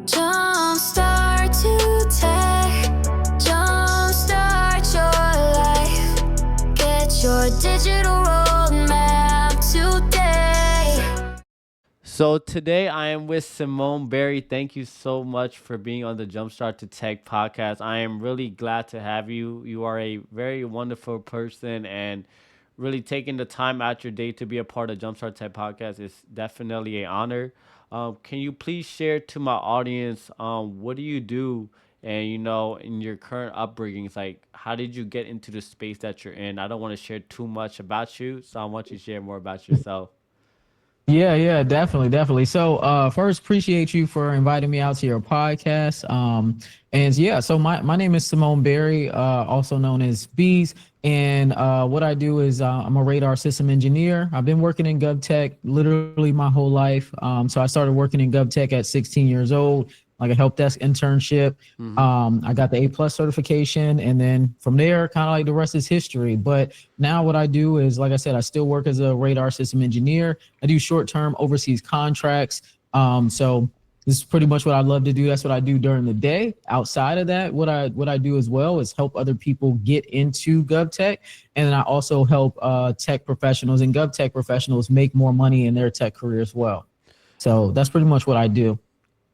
Jumpstart to tech, jumpstart your life. Get your digital roadmap today. So today I am with Symone Beez. Thank you so much for being on the Jumpstart to Tech podcast. I am really glad to have you. You are a very wonderful person, and really taking the time out your day to be a part of Jumpstart Tech podcast is definitely an honor. Can you please share to my audience what do you do, and in your current upbringings, like how did you get into the space that you're in? I don't want to share too much about you, so I want you to share more about yourself. Yeah, definitely, definitely. So, first, appreciate you for inviting me out to your podcast. And yeah, so my name is Symone Beez, also known as Beez. And what I do is I'm a radar system engineer. I've been working in GovTech literally my whole life. So I started working in GovTech at 16 years old, like a help desk internship. Mm-hmm. I got the A+ certification, and then from there, kind of like the rest is history. But now what I do is, like I said, I still work as a radar system engineer. I do short-term overseas contracts. So this is pretty much what I love to do. That's what I do during the day. Outside of that, what I do as well is help other people get into GovTech, and then I also help tech professionals and GovTech professionals make more money in their tech career as well. So that's pretty much what I do.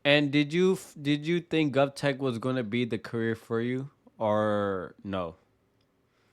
And did you think GovTech was gonna be the career for you or no?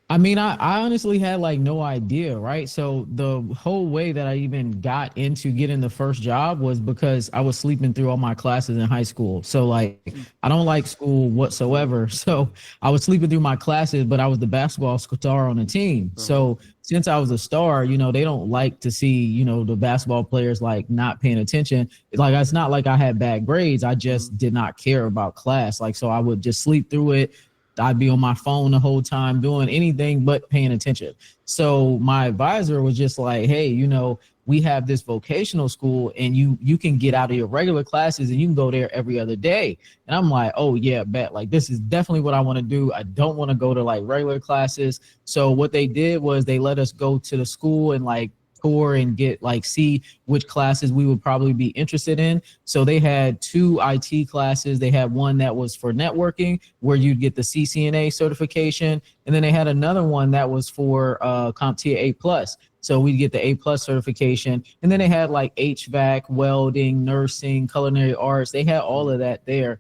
I mean, I honestly had like no idea, right? So the whole way that I even got into getting the first job was because I was sleeping through all my classes in high school. So like I don't like school whatsoever. So I was sleeping through my classes, but I was the basketball star on the team. Uh-huh. So since I was a star, they don't like to see, the basketball players like not paying attention. Like it's not like I had bad grades. I Mhm. just did not care about class. Like so I would just sleep through it. I'd be on my phone the whole time doing anything but paying attention. So my advisor was just like, hey, we have this vocational school and you can get out of your regular classes and you can go there every other day. And I'm like, oh yeah, bet. Like this is definitely what I want to do. I don't want to go to like regular classes. So what they did was they let us go to the school and like tour and get like see which classes we would probably be interested in. So they had two IT classes. They had one that was for networking where you'd get the CCNA certification, and then they had another one that was for CompTIA A+. So we'd get the A+ certification, and then they had like HVAC, welding, nursing, culinary arts. They had all of that there.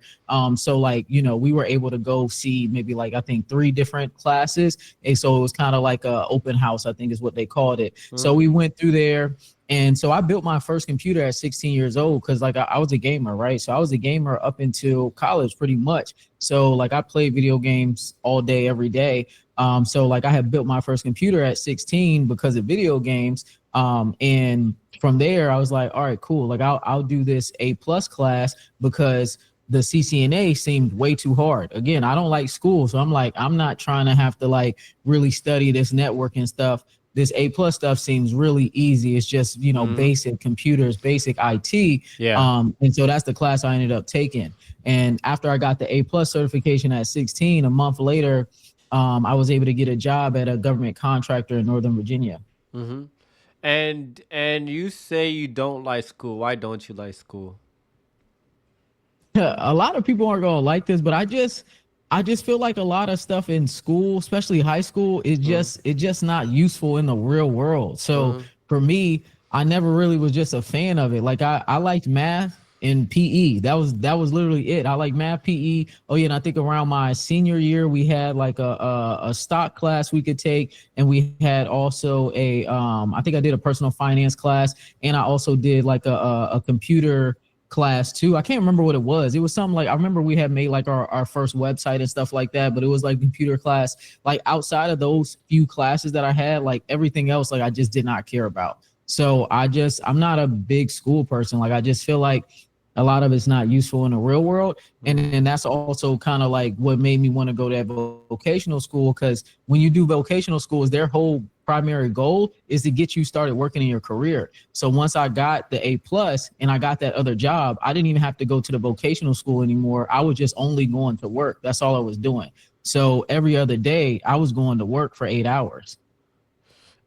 So like, we were able to go see maybe like I think 3 different classes. And so it was kind of like a open house, I think is what they called it. So Uh-huh. we went through there. And so I built my first computer at 16 years old because like I was a gamer, right? So I was a gamer up until college pretty much. So like I played video games all day, every day. So like I had built my first computer at 16 because of video games. And from there I was like, all right, cool. Like I'll do this A+ class because the CCNA seemed way too hard. Again, I don't like school. So I'm like, I'm not trying to have to like really study this networking stuff. This A+ stuff seems really easy. It's just, Mhm. basic computers, basic IT. Yeah. And so that's the class I ended up taking. And after I got the A+ certification at 16, a month later, I was able to get a job at a government contractor in Northern Virginia. Mhm. And you say you don't like school. Why don't you like school? A lot of people aren't gonna like this, but I just feel like a lot of stuff in school, especially high school, is Uh-huh. just not useful in the real world. So Uh-huh. for me, I never really was just a fan of it. Like I liked math and PE. That was literally it. I like math, PE. Oh yeah, and I think around my senior year we had like a stock class we could take, and we had also a I think I did a personal finance class, and I also did like a computer class too. I can't remember what it was. It was something like I remember we had made like our first website and stuff like that, but it was like computer class. Like outside of those few classes that I had, like everything else, like I just did not care about. So I'm not a big school person. Like I just feel like a lot of it's not useful in the real world. And Uh-huh. then that's also kind of like what made me want to go to that vocational school. Because when you do vocational schools, their whole primary goal is to get you started working in your career. So once I got the A+ and I got that other job, I didn't even have to go to the vocational school anymore. I was just only going to work. That's all I was doing. So every other day I was going to work for 8 hours.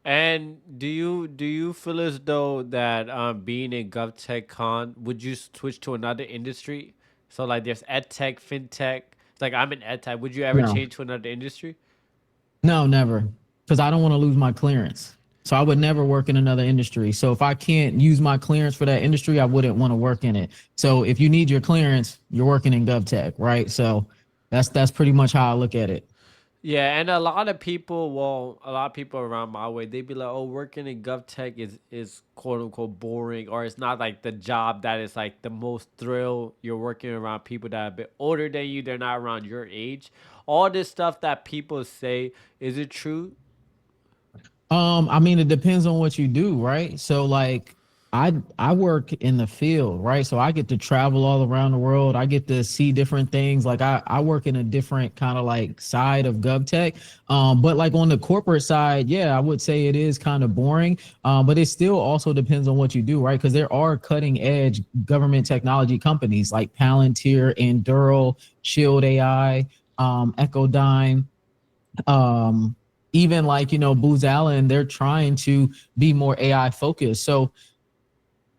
And do you feel as though that being in GovTech Con, would you switch to another industry? So like there's ed tech, fintech. It's like I'm in ed tech. Would you ever No, change to another industry? no, never, because I don't want to lose my clearance. So I would never work in another industry. So if I can't use my clearance for that industry, I wouldn't want to work in it. So if you need your clearance, you're working in GovTech, right? So that's pretty much how I look at it. Yeah, and a lot of people, well, a lot of people around my way, they be like, "Oh, working in GovTech is quote unquote boring, or it's not like the job that is like the most thrill. You're working around people that are a bit older than you. They're not around your age. All this stuff that people say, is it true? I mean, it depends on what you do, right? So like I work in the field, right? So I get to travel all around the world. I get to see different things. Like I work in a different kind of like side of GovTech. But like on the corporate side, yeah, I would say it is kind of boring. But it still also depends on what you do, right? Because there are cutting edge government technology companies like Palantir, Enduro, Shield AI, Echodyne, um even like Booz Allen, they're trying to be more AI focused. So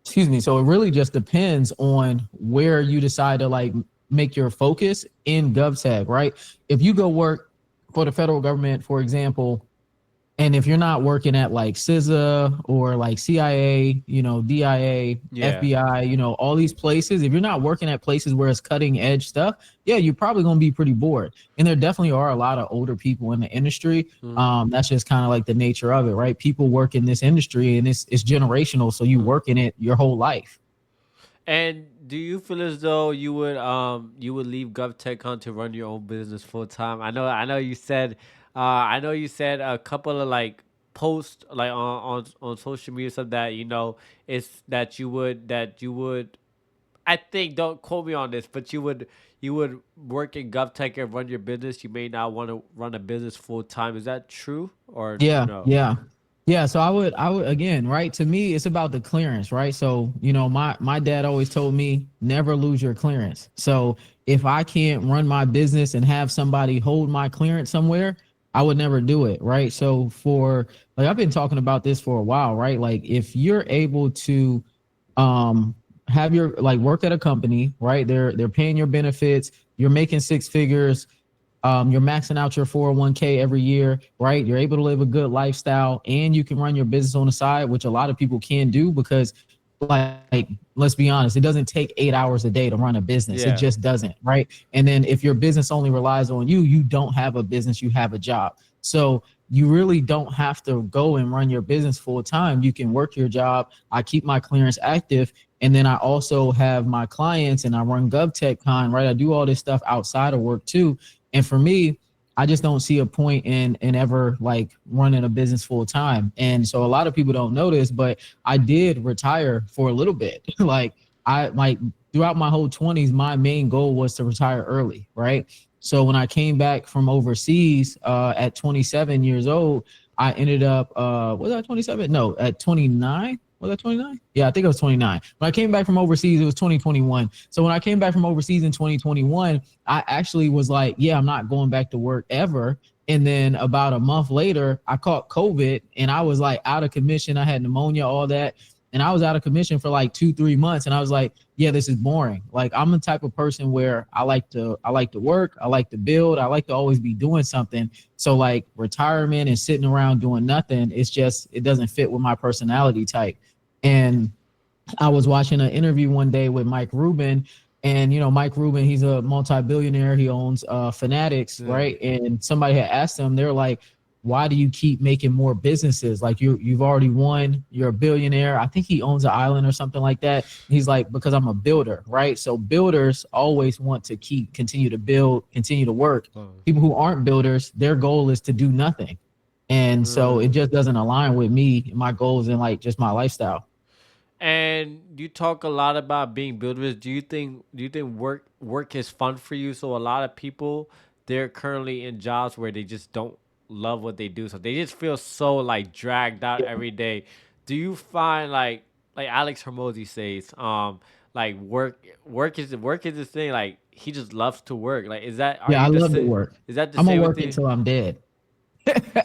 excuse me, so it really just depends on where you decide to like make your focus in GovTech, right? If you go work for the federal government, for example, and if you're not working at like CISA or like CIA, DIA, Yeah. FBI, all these places, if you're not working at places where it's cutting edge stuff, yeah, you're probably going to be pretty bored. And there definitely are a lot of older people in the industry. Mm-hmm. That's just kind of like the nature of it, right? People work in this industry and it's generational. So you work in it your whole life. And do you feel as though you would leave GovTech to run your own business full time? I know you said a couple of like posts like on social media stuff that it's that you would I think, don't quote me on this, but you would work in GovTech and run your business. You may not want to run a business full time. Is that true or Yeah, no? yeah. Yeah, so I would again, right? To me, it's about the clearance, right? So, my dad always told me never lose your clearance. So, if I can't run my business and have somebody hold my clearance somewhere, I would never do it, right? So, for like I've been talking about this for a while, right? Like if you're able to um have your like work at a company, right? They're paying your benefits, you're making six figures, you're maxing out your 401k every year, right? You're able to live a good lifestyle and you can run your business on the side, which a lot of people can do because, like, let's be honest, it doesn't take 8 hours a day to run a business. It Yeah. just doesn't, right? And then if your business only relies on you, you don't have a business, you have a job. So you really don't have to go and run your business full time. You can work your job. I keep my clearance active. And then I also have my clients and I run GovTechCon, right? I do all this stuff outside of work too. And for me, I just don't see a point in ever like running a business full time. And so a lot of people don't know this, but I did retire for a little bit. Like I like throughout my whole 20s, my main goal was to retire early, right? So when I came back from overseas at 27 years old, I ended up was I 27? No, at 29. Was that 29? Yeah, I think it was 29. When I came back from overseas, it was 2021. So when I came back from overseas in 2021, I actually was like, yeah, I'm not going back to work ever. And then about a month later, I caught COVID and I was like out of commission. I had pneumonia, all that. And I was out of commission for like 2-3 months. And I was like, yeah, this is boring. Like I'm the type of person where I like to work, I like to build, I like to always be doing something. So like retirement and sitting around doing nothing, it doesn't fit with my personality type. And I was watching an interview one day with Mike Rubin, and Mike Rubin, he's a multi-billionaire. He owns Fanatics, Yeah. right? And somebody had asked him, they're like, "Why do you keep making more businesses? Like you've already won. You're a billionaire. I think he owns an island or something like that." And he's like, "Because I'm a builder, right? So builders always want to continue to build, continue to work. People who aren't builders, their goal is to do nothing." And so it Mm. just doesn't align with me, my goals, and like just my lifestyle. And you talk a lot about being builders. Do you think work is fun for you? So a lot of people, they're currently in jobs where they just don't love what they do. So they just feel so like dragged out every day. Do you find like Alex Hermosi says, like work is this thing, like he just loves to work. Like is that are Yeah, I you the love to same? work. Is that the I'm gonna same with work you? until I'm dead.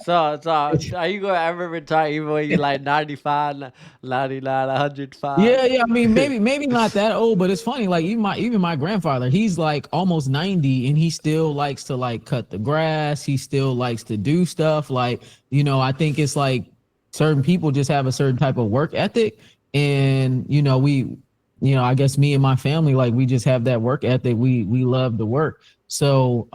So are you gonna ever retire even when you like 95, 99, 105? Yeah, yeah. I mean, maybe not that old, but it's funny. Like even my grandfather, he's like almost 90, and he still likes to like cut the grass. He still likes to do stuff. Like, I think it's like certain people just have a certain type of work ethic, and I guess me and my family, like we just have that work ethic. We love the work. So,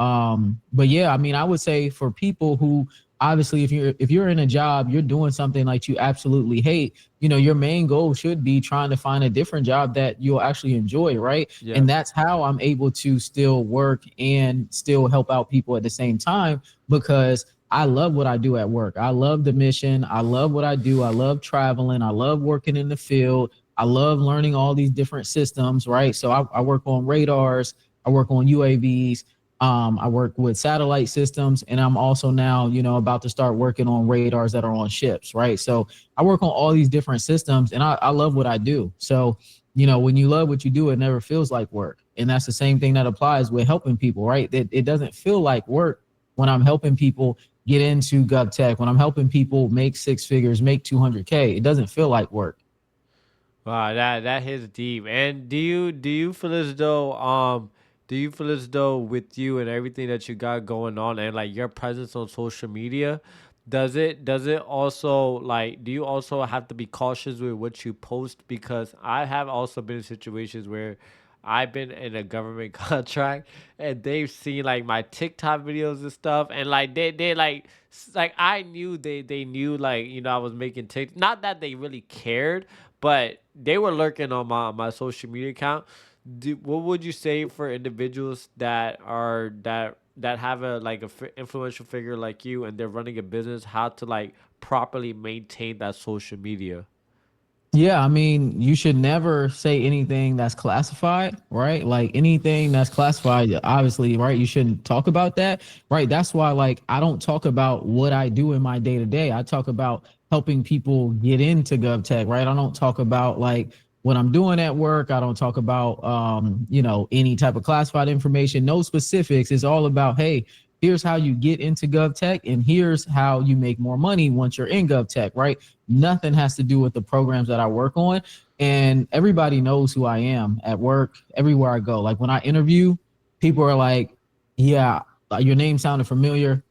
but yeah, I mean, I would say for people who obviously, if you're in a job, you're doing something like you absolutely hate, your main goal should be trying to find a different job that you'll actually enjoy, right? Yeah. And that's how I'm able to still work and still help out people at the same time, because I love what I do at work. I love the mission. I love what I do. I love traveling. I love working in the field. I love learning all these different systems, right? So I work on radars. I work on UAVs. I work with satellite systems, and I'm also now, about to start working on radars that are on ships, right? So I work on all these different systems, and I love what I do. So, when you love what you do, it never feels like work. And that's the same thing that applies with helping people, right? It doesn't feel like work when I'm helping people get into GovTech, when I'm helping people make six figures, make 200K. It doesn't feel like work. Wow, that hits deep. And do you feel as though with you and everything that you got going on and like your presence on social media, does it also like do you also have to be cautious with what you post? Because I have also been in situations where I've been in a government contract and they've seen like my TikTok videos and stuff, and like they like I knew they knew like I was making TikTok, not that they really cared, but they were lurking on my social media account. What would you say for individuals that have a like influential figure like you and they're running a business, how to like properly maintain that social media? Yeah, I mean, you should never say anything that's classified, right? Like anything that's classified, obviously, right? You shouldn't talk about that, right? That's why, like, I don't talk about what I do in my day to day. I talk about helping people get into GovTech, right? I don't talk about like what I'm doing at work. I don't talk about, any type of classified information, no specifics. It's all about, hey, here's how you get into GovTech, and here's how you make more money once you're in GovTech, right? Nothing has to do with the programs that I work on. And everybody knows who I am at work, everywhere I go. Like when I interview, people are like, yeah, your name sounded familiar.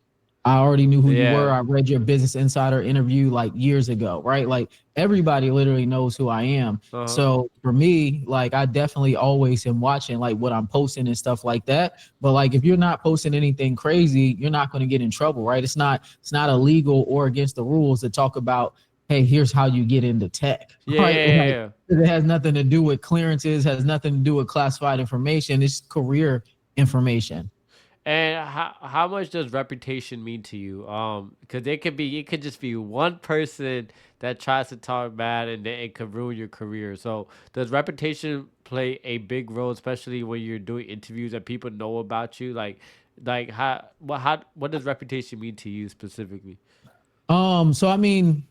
I already knew who you were. Yeah. I read your Business Insider interview like years ago, right? Like everybody literally knows who I am. Uh-huh. So for me, like I definitely always am watching like what I'm posting and stuff like that. But like if you're not posting anything crazy, you're not going to get in trouble, right? It's not illegal or against the rules to talk about, hey, here's how you get into tech, Yeah, right? yeah, Like yeah. it has nothing to do with clearances, has nothing to do with classified information. It's career information. And how much does reputation mean to you? Because it could just be one person that tries to talk bad, and then it could ruin your career. So does reputation play a big role, especially when you're doing interviews and people know about you? Like what does reputation mean to you specifically? So I mean,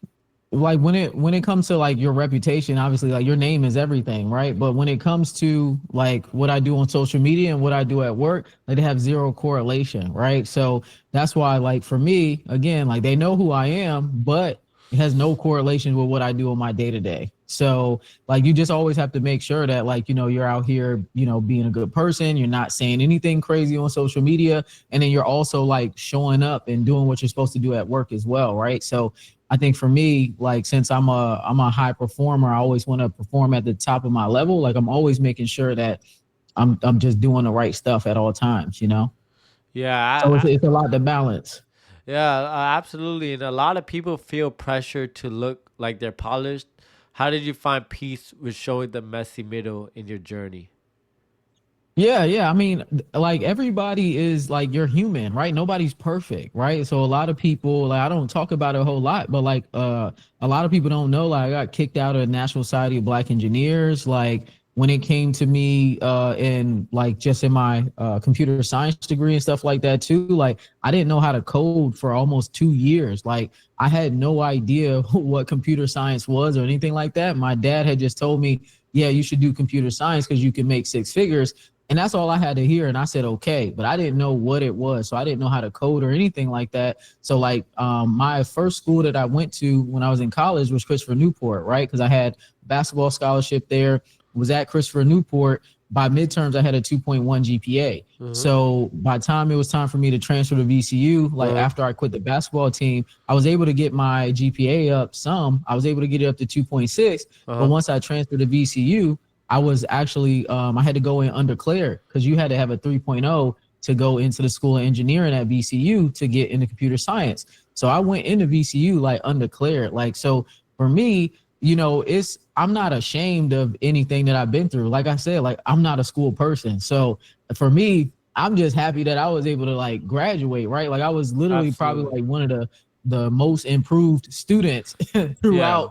like when it comes to like your reputation, obviously like your name is everything, right? But when it comes to like what I do on social media and what I do at work, like they have zero correlation, right? So that's why like for me, again, like they know who I am, but it has no correlation with what I do on my day to day. So like you just always have to make sure that like you're out here, being a good person, you're not saying anything crazy on social media, and then you're also like showing up and doing what you're supposed to do at work as well, right? So I think for me, like since I'm a high performer, I always want to perform at the top of my level. Like I'm always making sure that I'm just doing the right stuff at all times. So Yeah, it's a lot to balance. yeah, absolutely. And a lot of people feel pressure to look like they're polished. How did you find peace with showing the messy middle in your journey? Yeah, yeah. I mean, like everybody is like you're human, right? Nobody's perfect, right? So a lot of people, like I don't talk about it a whole lot, but like a lot of people don't know like I got kicked out of the National Society of Black Engineers. Like when it came to me in like just in my computer science degree and stuff like that too, like I didn't know how to code for almost 2 years. Like I had no idea what computer science was or anything like that. My dad had just told me, yeah, you should do computer science because you can make six figures. And that's all I had to hear. And I said, okay, but I didn't know what it was. So I didn't know how to code or anything like that. So like my first school that I went to when I was in college was Christopher Newport, right? Because I had basketball scholarship there, was at Christopher Newport. By midterms, I had a 2.1 GPA. Uh-huh. So by the time it was time for me to transfer to VCU, like Uh-huh. after I quit the basketball team, I was able to get my GPA up some. I was able to get it up to 2.6. But Uh-huh. once I transferred to VCU, I was actually I had to go in undeclared because you had to have a 3.0 to go into the School of Engineering at VCU to get into computer science. So I went into VCU like undeclared. Like so for me, it's I'm not ashamed of anything that I've been through. Like I said, like I'm not a school person. So for me, I'm just happy that I was able to like graduate, right? Like I was literally probably Absolutely. like one of the most improved students Yeah.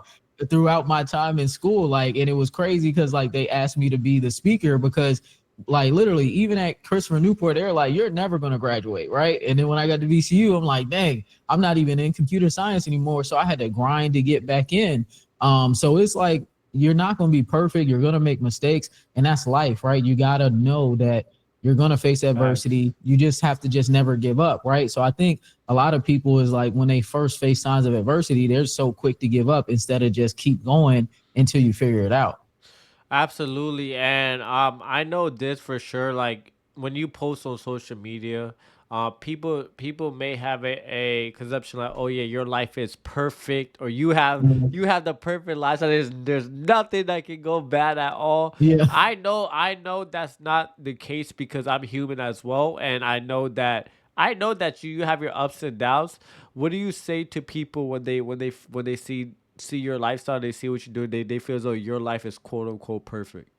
throughout my time in school. Like, and it was crazy because like they asked me to be the speaker because like literally even at Christopher Newport, they're like, you're never gonna graduate, right? And then when I got to VCU, I'm like, dang, I'm not even in computer science anymore. So I had to grind to get back in. So it's like you're not gonna be perfect, you're gonna make mistakes, and that's life, right? You gotta know that you're gonna face Facts. adversity. You just have to just never give up, right? So I think a lot of people is like when they first face signs of adversity, they're so quick to give up instead of just keep going until you figure it out. Absolutely, and I know this for sure. Like when you post on social media, people may have a conception like, oh yeah, your life is perfect, or Mhm. you have the perfect lifestyle. There's nothing that can go bad at all. Yeah. I know that's not the case because I'm human as well, and I know that you have your ups and downs. What do you say to people when they see your lifestyle, they see what you do, they feel as though your life is quote unquote perfect?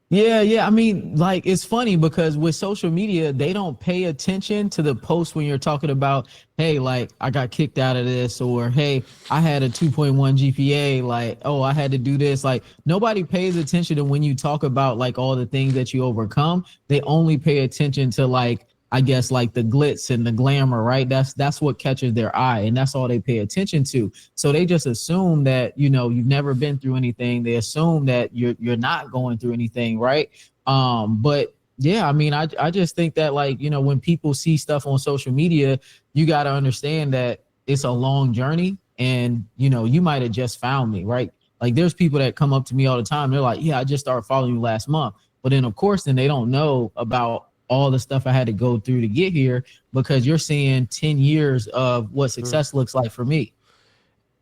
Yeah, yeah. I mean, like it's funny because with social media, they don't pay attention to the post when you're talking about, hey, like I got kicked out of this, or hey, I had a 2.1 GPA, like, oh, I had to do this. Like nobody pays attention to when you talk about like all the things that you overcome. They only pay attention to like I guess like the glitz and the glamour, right? That's what catches their eye, and that's all they pay attention to. So they just assume that you've never been through anything. They assume that you're not going through anything, right? But yeah, I mean, I just think that like when people see stuff on social media, you got to understand that it's a long journey, and you might have just found me, right? Like there's people that come up to me all the time. They're like, yeah, I just started following you last month. But then of course, then they don't know about all the stuff I had to go through to get here because you're seeing 10 years of what Hmm. success looks like for me.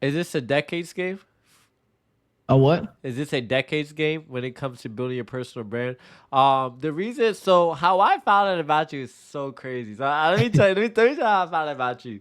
Is this a decades game? A what? Is this a decades game when it comes to building your personal brand? The reason, so how I found out about you is so crazy. So let me tell you how I found out about you.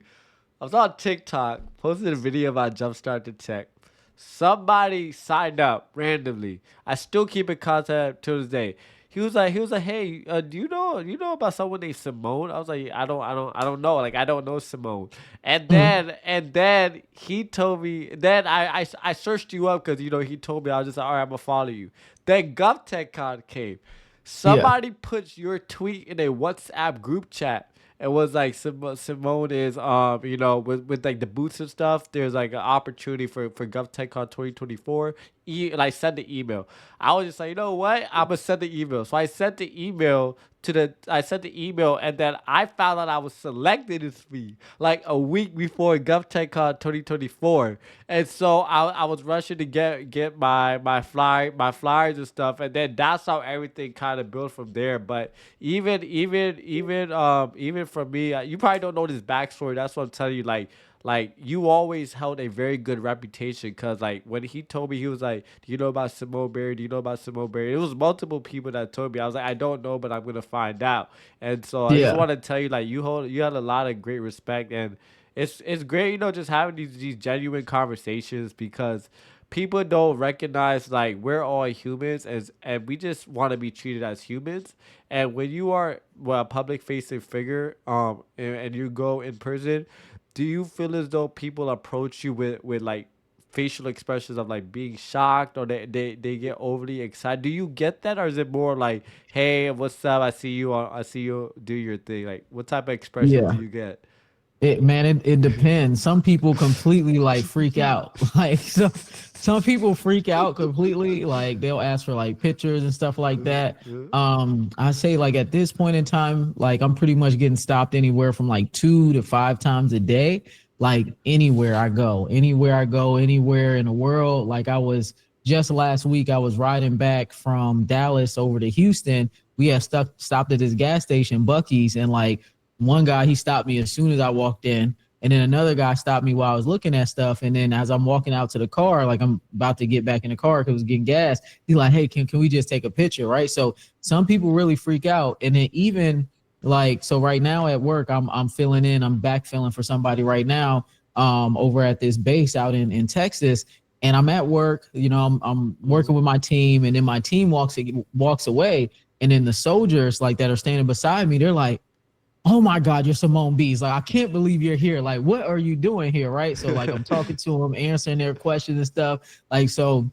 I was on TikTok, posted a video about Jumpstart to Tech. Somebody signed up randomly. I still keep in contact to this day. He was like, hey, do you know about someone named Simone? I was like, I don't know. Like, I don't know Simone. And then he told me. Then I searched you up because he told me. I was just like, all right, I'm gonna follow you. Then GovTech Con came. Yeah. Somebody put your tweet in a WhatsApp group chat. It was like Simone is with like the boots and stuff. There's like an opportunity for GovTechCon 2024. And I sent the email. I was just like, you know what? I'm gonna send the email. So I sent the email, and then I found out I was selected this week, like a week before GovTechCon 2024. And so I was rushing to get my flyers and stuff, and then that's how everything kind of built from there. But even for me, you probably don't know this backstory. That's what I'm telling you. Like you always held a very good reputation because like when he told me, he was like, do you know about Symone Beez? Do you know about Symone Beez? It was multiple people that told me. I was like, I don't know, but I'm gonna find out. And so I just Yeah. want to tell you, like, you had a lot of great respect, and it's great, just having these genuine conversations because people don't recognize like we're all humans, and we just want to be treated as humans. And when you are, well, a public facing figure, and you go in person, do you feel as though people approach you with like facial expressions of like being shocked, or they get overly excited? Do you get that, or is it more like, hey, what's up, I see you do your thing? Like, what type of expressions do Yeah. you get? It depends. Some people completely like freak out. Like some people freak out completely. Like they'll ask for like pictures and stuff like that. I say like at this point in time, like I'm pretty much getting stopped anywhere from like 2 to 5 times a day. Like anywhere I go, anywhere in the world. Like I was just last week, I was riding back from Dallas over to Houston. We had stopped at this gas station, Bucky's, and like one guy, he stopped me as soon as I walked in. And then another guy stopped me while I was looking at stuff. And then as I'm walking out to the car, like I'm about to get back in the car because I was getting gas, he's like, hey, can we just take a picture? Right. So some people really freak out. And then even like, so right now at work, I'm filling in, I'm backfilling for somebody right now over at this base out in Texas. And I'm at work, you know, I'm working with my team, and then my team walks away. And then the soldiers like that are standing beside me, they're like, oh my God, you're Symone Beez. Like, I can't believe you're here. Like, what are you doing here? Right. So like I'm talking to them, answering their questions and stuff. Like, so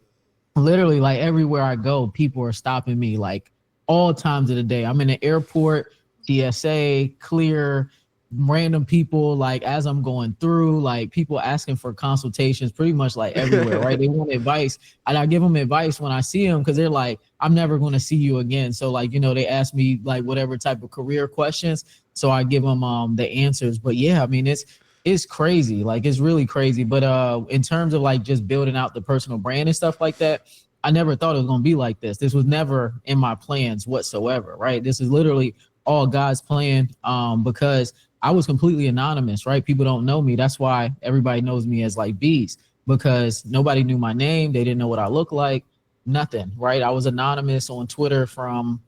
literally like everywhere I go, people are stopping me like all times of the day. I'm in the airport, TSA, clear, random people like as I'm going through, like people asking for consultations pretty much like everywhere, right? They want advice, and I give them advice when I see them because they're like, I'm never going to see you again. So like, you know, they ask me like whatever type of career questions, so I give them the answers. But yeah, I mean, it's crazy, like it's really crazy. But in terms of like just building out the personal brand and stuff like that, I never thought it was going to be like this. This was never in my plans whatsoever, right? This is literally all God's plan, because I was completely anonymous, right? People don't know me. That's why everybody knows me as like Beez, because nobody knew my name. They didn't know what I look like, nothing, right? I was anonymous on Twitter from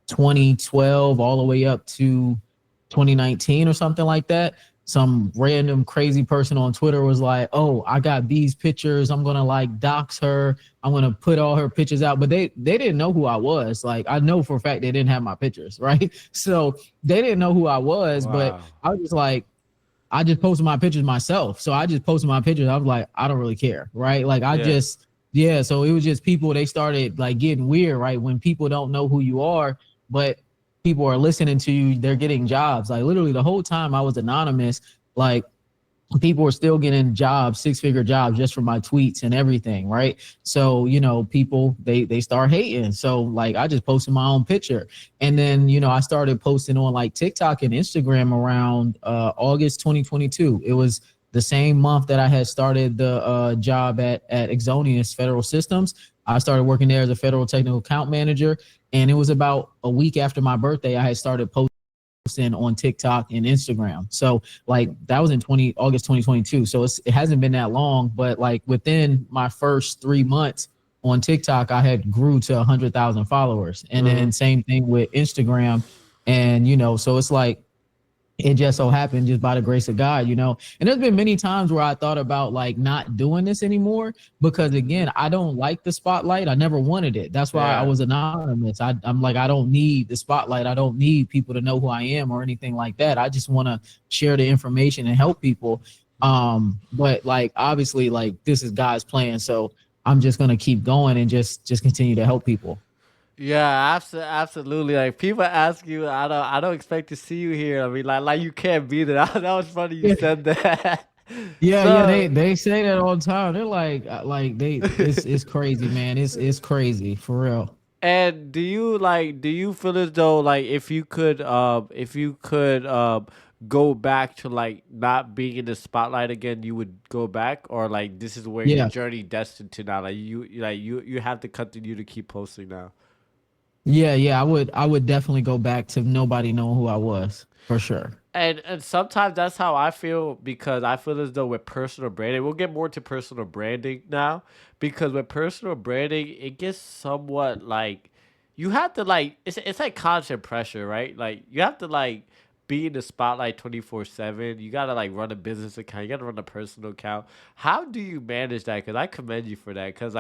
2012 all the way up to 2019 or something like that. Some random crazy person on Twitter was like, oh, I got Beez pictures. I'm going to like dox her. I'm going to put all her pictures out. But they didn't know who I was. Like, I know for a fact they didn't have my pictures, right? So they didn't know who I was. Wow. But I was just like, I just posted my pictures myself. So I just posted my pictures. I was like, I don't really care, right? Like, yeah. So it was just people, they started like getting weird, right? When people don't know who you are, but people are listening to you, they're getting jobs. Like literally the whole time I was anonymous, like people were still getting jobs, 6-figure jobs just from my tweets and everything, right? So, you know, people, they start hating. So like I just posted my own picture. And then, you know, I started posting on like TikTok and Instagram around August 2022. It was the same month that I had started the job at Exonius Federal Systems. I started working there as a federal technical account manager. And it was about a week after my birthday, I had started posting on TikTok and Instagram. So like that was in August 2022. So it hasn't been that long, but like within my first 3 months on TikTok, I had grew to 100,000 followers. And then same thing with Instagram. And, you know, so it's like, it just so happened just by the grace of God, you know. And there's been many times where I thought about like not doing this anymore because again, I don't like the spotlight. I never wanted it. That's why I was anonymous. I'm like, I don't need the spotlight. I don't need people to know who I am or anything like that. I just want to share the information and help people. But like obviously like this is God's plan. So I'm just gonna keep going and just continue to help people. Yeah, absolutely. Like people ask you, I don't expect to see you here. I mean, like you can't be there. That was funny you said that. Yeah, they say that all the time. They're like it's crazy, man. It's crazy for real. And do you feel as though like if you could go back to like not being in the spotlight again, you would go back, or like this is where your journey destined to now? Like you have to continue to keep posting now. Yeah, I would definitely go back to nobody knowing who I was for sure. And sometimes that's how I feel, because I feel as though with personal branding, we'll get more to personal branding now, because with personal branding, it gets somewhat like you have to like it's like constant pressure, right? Like you have to like be in the spotlight 24/7. You gotta like run a business account. You gotta run a personal account. How do you manage that? Because I commend you for that. Because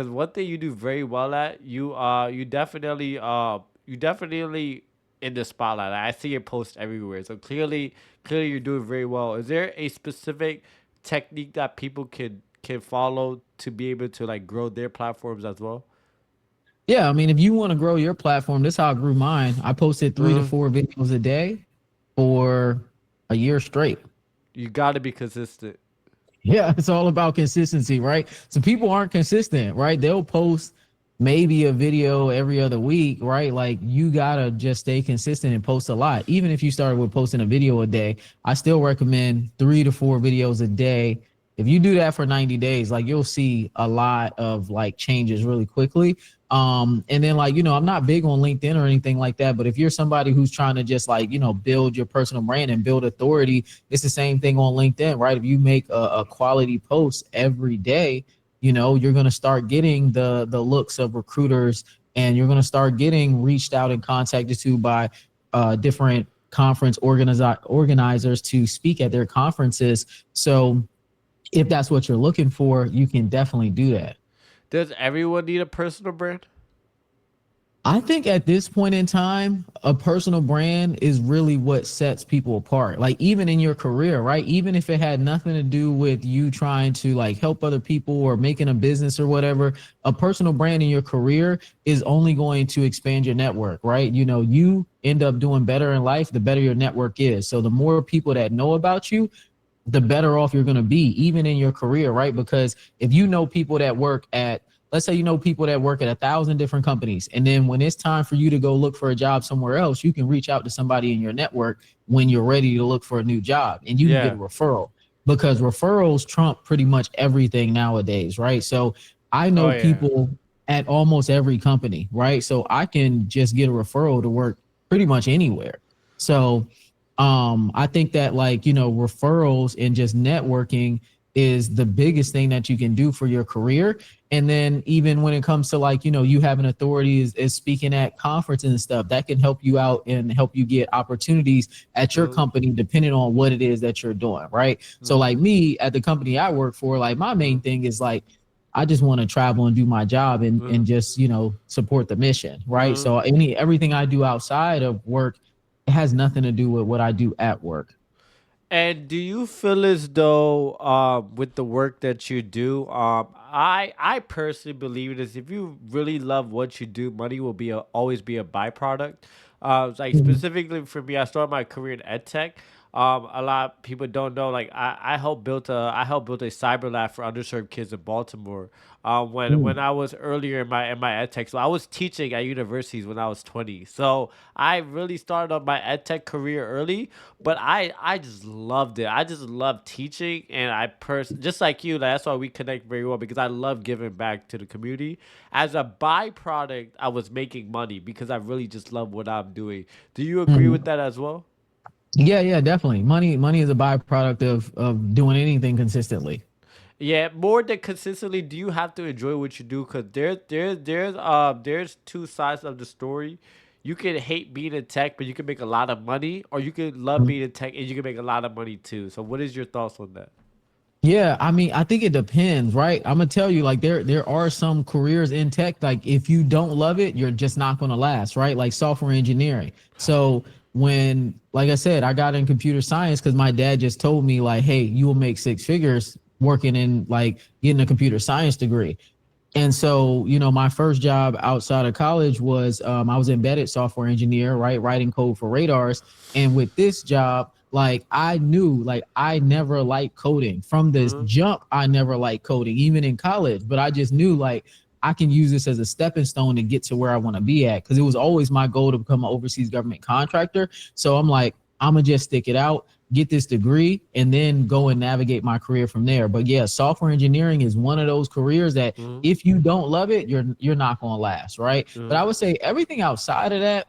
one thing you do very well at, you definitely in the spotlight. Like, I see your posts everywhere. So clearly you're doing very well. Is there a specific technique that people can follow to be able to like grow their platforms as well? Yeah, I mean, if you want to grow your platform, this is how I grew mine. I posted 3 to 4 videos a day for a year straight. You got to be consistent. Yeah, it's all about consistency, right? So people aren't consistent, right? They'll post maybe a video every other week, right? Like you gotta just stay consistent and post a lot. Even if you started with posting a video a day, I still recommend 3 to 4 videos a day. If you do that for 90 days, like you'll see a lot of like changes really quickly. And then like, I'm not big on LinkedIn or anything like that, but if you're somebody who's trying to just like, build your personal brand and build authority, it's the same thing on LinkedIn, right? If you make a quality post every day, you're going to start getting the looks of recruiters, and you're going to start getting reached out and contacted to by different conference organizers to speak at their conferences. So if that's what you're looking for, you can definitely do that. Does everyone need a personal brand? I think at this point in time, a personal brand is really what sets people apart. Like even in your career, right? Even if it had nothing to do with you trying to like help other people or making a business or whatever, a personal brand in your career is only going to expand your network, right? You end up doing better in life, the better your network is. So the more people that know about you, the better off you're going to be, even in your career, right? Because if you know people that work at, let's say people that work at 1,000 different companies, and then when it's time for you to go look for a job somewhere else, you can reach out to somebody in your network when you're ready to look for a new job, and you can get a referral, because referrals trump pretty much everything nowadays, right? So I know people at almost every company, right? So I can just get a referral to work pretty much anywhere. So I think that like, referrals and just networking is the biggest thing that you can do for your career. And then even when it comes to like, you having authority is speaking at conferences and stuff, that can help you out and help you get opportunities at your company, depending on what it is that you're doing. Right. So like me at the company I work for, like my main thing is like, I just want to travel and do my job and just, support the mission. Right. So everything I do outside of work, it has nothing to do with what I do at work. And do you feel as though with the work that you do, I personally believe is if you really love what you do, money will always be a byproduct. Like specifically for me, I started my career in ed tech. A lot of people don't know. Like I helped build a cyber lab for underserved kids in Baltimore. When I was earlier in my ed tech, so I was teaching at universities when I was 20. So I really started on my ed tech career early, but I just loved it. I just love teaching, and just like you. That's why we connect very well, because I love giving back to the community. As a byproduct, I was making money because I really just love what I'm doing. Do you agree with that as well? Yeah, definitely. Money is a byproduct of doing anything consistently. Yeah, more than consistently, do you have to enjoy what you do? Because there's two sides of the story. You can hate being in tech, but you can make a lot of money, or you can love being in tech and you can make a lot of money too. So, what is your thoughts on that? Yeah, I mean, I think it depends, right? I'm gonna tell you, like there are some careers in tech, like if you don't love it, you're just not gonna last, right? Like software engineering. So when, like I said, I got in computer science because my dad just told me, like, hey, you will make 6 figures working in like getting a computer science degree. And so, my first job outside of college was I was embedded software engineer, right? Writing code for radars. And with this job, like I knew like I never liked coding from this jump. I never liked coding, even in college, but I just knew like I can use this as a stepping stone to get to where I want to be at. Cause it was always my goal to become an overseas government contractor. So I'm like, I'm gonna just stick it out, get this degree, and then go and navigate my career from there. But yeah, software engineering is one of those careers that if you don't love it, you're not gonna last, right? But I would say everything outside of that,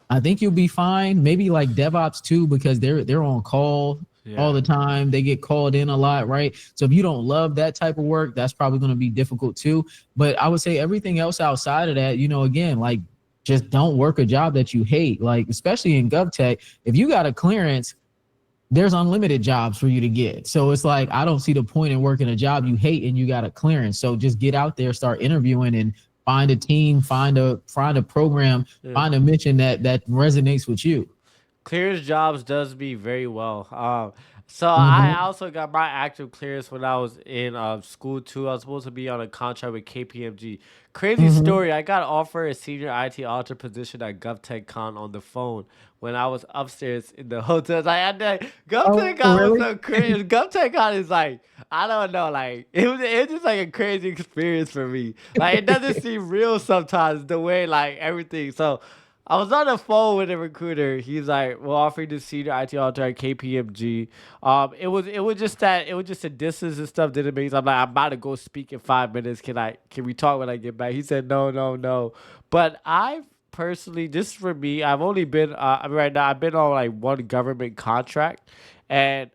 I think you'll be fine. Maybe like DevOps too, because they're on call all the time. They get called in a lot, right? So if you don't love that type of work, that's probably going to be difficult too. But I would say everything else outside of that, again, like just don't work a job that you hate. Like especially in GovTech, if you got a clearance, there's unlimited jobs for you to get. So it's like, I don't see the point in working a job you hate and you got a clearance. So just get out there, start interviewing, and find a team, find a program, find a mission that resonates with you. Clears jobs does me very well. So I Mhm. also got my active clearance when I was in school too. I was supposed to be on a contract with KPMG. Crazy Mhm. story. I got offered a senior IT auditor position at GovTech Con on the phone when I was upstairs in the hotel. Like, GovTech Oh, Con was really? so crazy. GovTech Con is like, I don't know, like it was just like a crazy experience for me. Like it doesn't seem real sometimes the way like everything. So I was on the phone with a recruiter. He's like, "We're offering the senior IT auditor at KPMG." It was just a distance and stuff didn't make sense. I'm like, I'm about to go speak in 5 minutes. Can we talk when I get back? He said, no, no, no. But I personally, just for me, I've only been I mean, right now I've been on like one government contract, and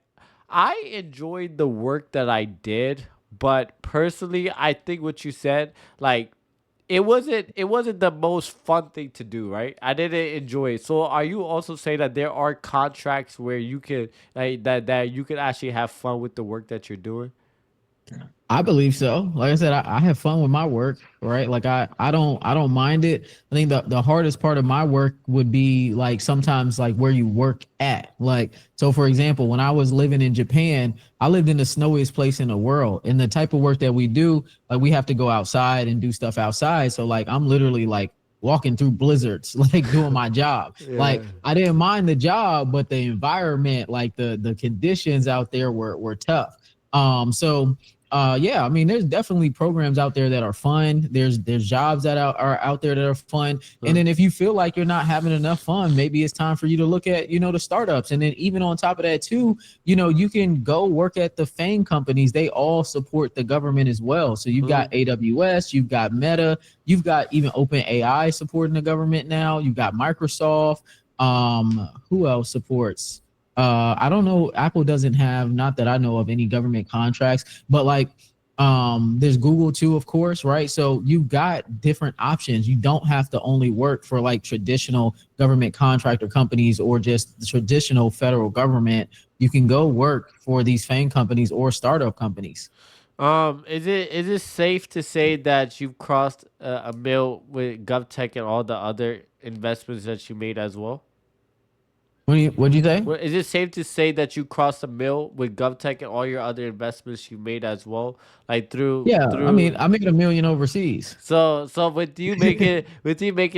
I enjoyed the work that I did. But personally, I think what you said, like it wasn't the most fun thing to do, right? I didn't enjoy it. So are you also saying that there are contracts where you can like that you can actually have fun with the work that you're doing? I believe so. Like I said, I have fun with my work, right? Like I don't mind it. I think the hardest part of my work would be like sometimes like where you work at. Like so for example, when I was living in Japan, I lived in the snowiest place in the world. And the type of work that we do, like we have to go outside and do stuff outside. So like I'm literally like walking through blizzards, like doing my job. Yeah. Like I didn't mind the job, but the environment, like the conditions out there were tough. So yeah, I mean, there's definitely programs out there that are fun. There's jobs that are out there that are fun. And Huh. then if you feel like you're not having enough fun, maybe it's time for you to look at, the startups. And then even on top of that too, you can go work at the FANG companies. They all support the government as well. So you've got Huh. AWS, you've got Meta, you've got even OpenAI supporting the government now. You've got Microsoft. Who else supports? I don't know. Apple doesn't have, not that I know of, any government contracts, but like there's Google too, of course, right? So you've got different options. You don't have to only work for like traditional government contractor companies or just the traditional federal government. You can go work for these FANG companies or startup companies. Is it safe to say that you've crossed a mill with GovTech and all the other investments that you made as well? What'd you say? Well, is it safe to say that you crossed a mill with GovTech and all your other investments you made as well? Like through Yeah, I mean, through I made a million overseas. so with you making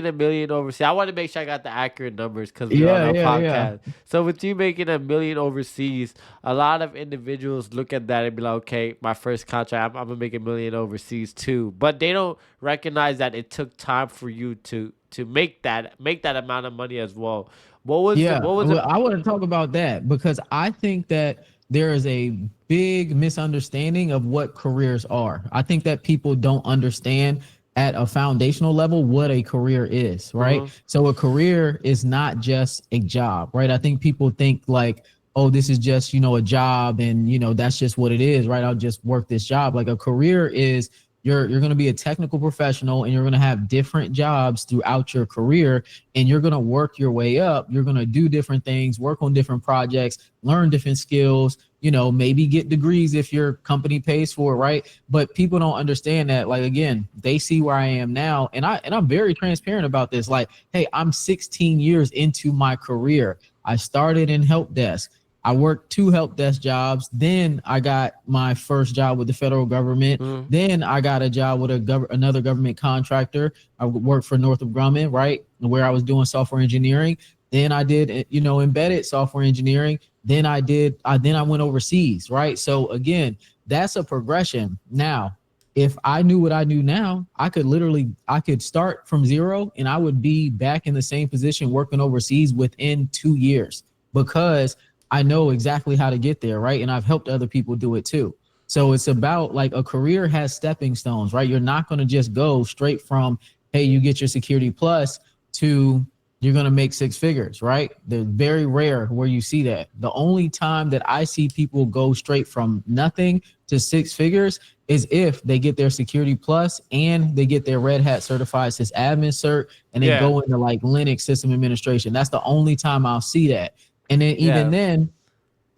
a million overseas, I want to make sure I got the accurate numbers because we're on Yeah, our yeah, yeah. podcast. So with you making a million overseas, a lot of individuals look at that and be like, okay, my first contract, I'm gonna make a million overseas too. But they don't recognize that it took time for you to make that amount of money as well. What was the Yeah, what was well, the I want to talk about that because I think that there is a big misunderstanding of what careers are. I think that people don't understand at a foundational level what a career is, right? uh So a career is not just a job, right? I think people think like, oh, this is just, a job and, that's just what it is, right? I'll just work this job. Like a career is you're going to be a technical professional and you're going to have different jobs throughout your career and you're going to work your way up. You're going to do different things, work on different projects, learn different skills, maybe get degrees if your company pays for it, right? But people don't understand that. Like again, they see where I am now and I'm very transparent about this. Like, hey, I'm 16 years into my career. I started in help desk. I worked 2 help desk jobs. Then I got my first job with the federal government. uh Then I got a job with another government contractor. I worked for Northrop Grumman, right, where I was doing software engineering. Then I did, embedded software engineering. Then I went overseas, right? So again, that's a progression. Now, if I knew what I knew now, I could start from zero and I would be back in the same position working overseas within 2 years because I know exactly how to get there, right? And I've helped other people do it too. So it's about like a career has stepping stones, right? You're not going to just go straight from, hey, you get your security plus to you're going to make 6 figures, right? They're very rare where you see that. The only time that I see people go straight from nothing to 6 figures is if they get their security plus and they get their Red Hat certified sysadmin cert and they yeah, go into like Linux system administration. That's the only time I'll see that. And then even yeah. then,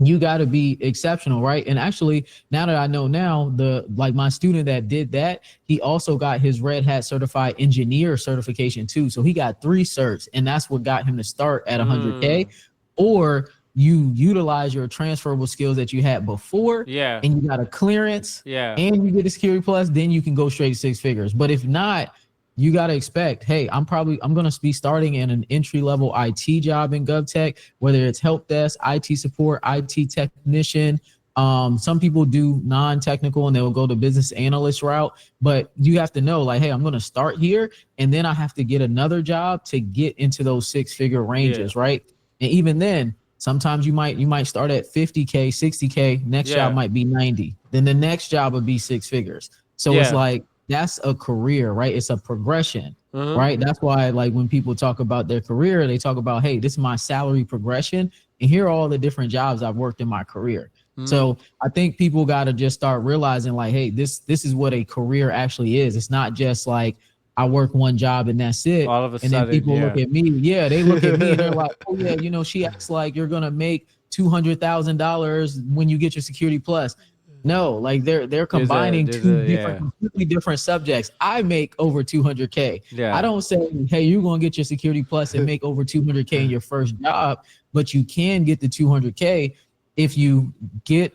you got to be exceptional, right? And actually, now that I know now, my student that did that, he also got his Red Hat certified engineer certification too. So he got 3 certs, and that's what got him to start at 100K. Mm. Or you utilize your transferable skills that you had before, Yeah. and you got a clearance, Yeah. and you get a security plus, then you can go straight to 6 figures. But if not, you got to expect, hey, I'm going to be starting in an entry level IT job in GovTech, whether it's help desk, IT support, IT technician. Some people do non-technical and they'll go the business analyst route, but you have to know, like, hey, I'm going to start here, and then I have to get another job to get into those 6-figure ranges, right? And even then, sometimes you might start at 50K, 60K. Next job might be 90. Then the next job would be 6 figures. So it's like, that's a career, right? It's a progression, right? That's why, like, when people talk about their career, they talk about, hey, this is my salary progression, and here are all the different jobs I've worked in my career. So I think people got to just start realizing, like, hey, this is what a career actually is. It's not just like I work one job and that's it. All of a and sudden, then people look at me. Yeah, they look at me and they're like, oh yeah, you know, she acts like you're gonna make $200,000 when you get your security plus. No, like they're combining completely different subjects. I make over 200K. I don't say, hey, you're gonna get your security plus and make over 200K in your first job, but you can get the 200K if you get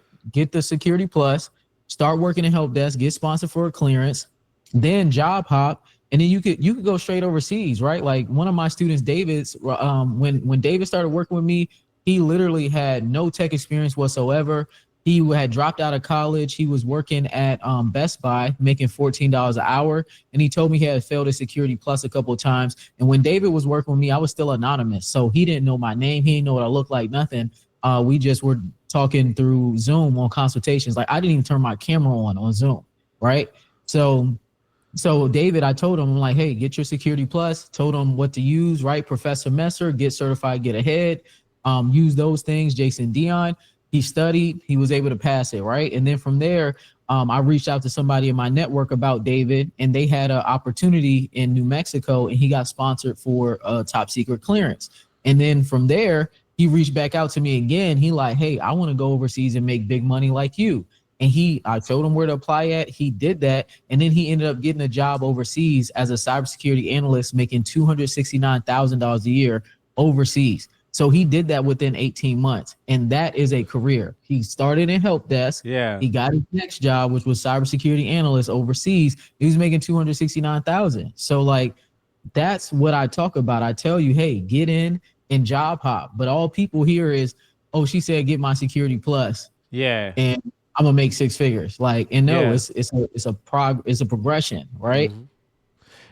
the security plus, start working in help desk, get sponsored for a clearance, then job hop, and then you could go straight overseas, right? Like one of my students, David's, when David started working with me, he literally had no tech experience whatsoever. He had dropped out of college. He was working at Best Buy, making $14 an hour. And he told me he had failed his security plus a couple of times. And when David was working with me, I was still anonymous. So he didn't know my name. He didn't know what I looked like, nothing. We just were talking through Zoom on consultations. Like I didn't even turn my camera on Zoom, right? So David, I told him, I'm like, hey, get your security plus, told him what to use, right? Professor Messer, get certified, get ahead. Use those things, Jason Dion. He studied, he was able to pass it, right? And then from there, I reached out to somebody in my network about David, and they had an opportunity in New Mexico, and he got sponsored for a top secret clearance. And then from there, he reached back out to me again. He like, hey, I want to go overseas and make big money like you. And I told him where to apply at. He did that. And then he ended up getting a job overseas as a cybersecurity analyst, making $269,000 a year overseas. So he did that within 18 months. And that is a career. He started in help desk. Yeah. He got his next job, which was cybersecurity analyst overseas. He was making $269,000. So like, that's what I talk about. I tell you, hey, get in and job hop. But all people hear is, oh, she said, get my security plus. Yeah. And I'm gonna make 6 figures. Like, and no, it's a progression, right?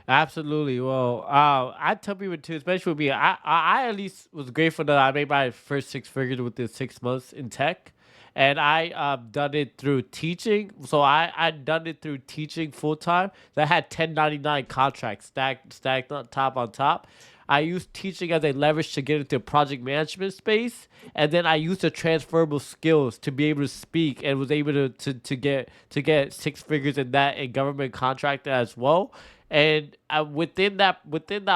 Absolutely. Well, I tell people too, especially with me, I at least was grateful that I made my first 6 figures within 6 months in tech. And I done it through teaching. So I done it through teaching full time. So I had 1099 contracts stacked on top. I used teaching as a leverage to get into project management space, and then I used the transferable skills to be able to speak, and was able to get 6 figures in that and government contract as well. And within that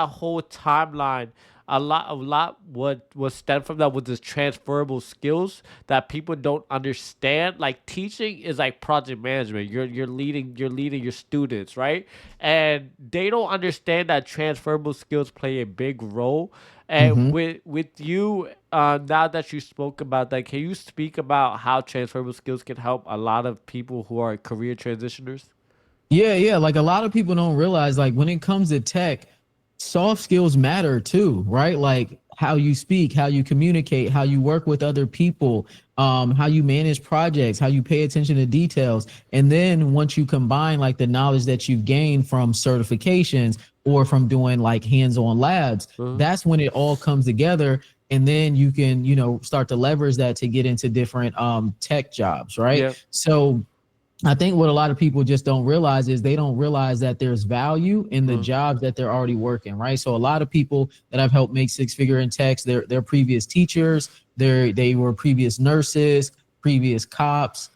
whole timeline, a lot what was stemmed from that was this transferable skills that people don't understand. Like teaching is like project management. You're leading your students, right? And they don't understand that transferable skills play a big role. And with you, now that you spoke about that, can you speak about how transferable skills can help a lot of people who are career transitioners? Yeah. Like a lot of people don't realize, like when it comes to tech, soft skills matter too, right? Like how you speak, how you communicate, how you work with other people, how you manage projects, how you pay attention to details. And then once you combine like the knowledge that you've gained from certifications or from doing like hands-on labs, that's when it all comes together. And then you can, start to leverage that to get into different tech jobs, right? Yep. So I think what a lot of people just don't realize is they don't realize that there's value in the jobs that they're already working, right? So a lot of people that I've helped make 6-figure in techs, they're previous teachers, they were previous nurses, previous cops,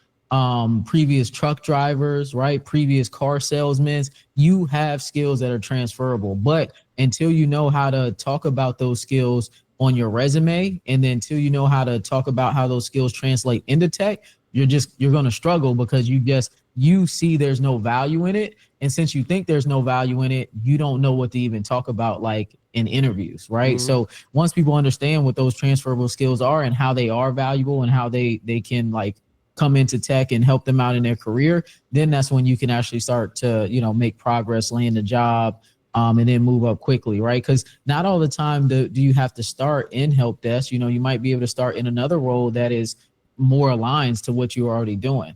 previous truck drivers, right? Previous car salesmen. You have skills that are transferable, but until you know how to talk about those skills on your resume, and then until you know how to talk about how those skills translate into tech, you're going to struggle because you see there's no value in it. And since you think there's no value in it, you don't know what to even talk about like in interviews, right? Mm-hmm. So once people understand what those transferable skills are and how they are valuable and how they can like come into tech and help them out in their career, then that's when you can actually start to, you know, make progress, land a job, and then move up quickly, right? Because not all the time do you have to start in help desk. You know, you might be able to start in another role that is more aligns to what you're already doing.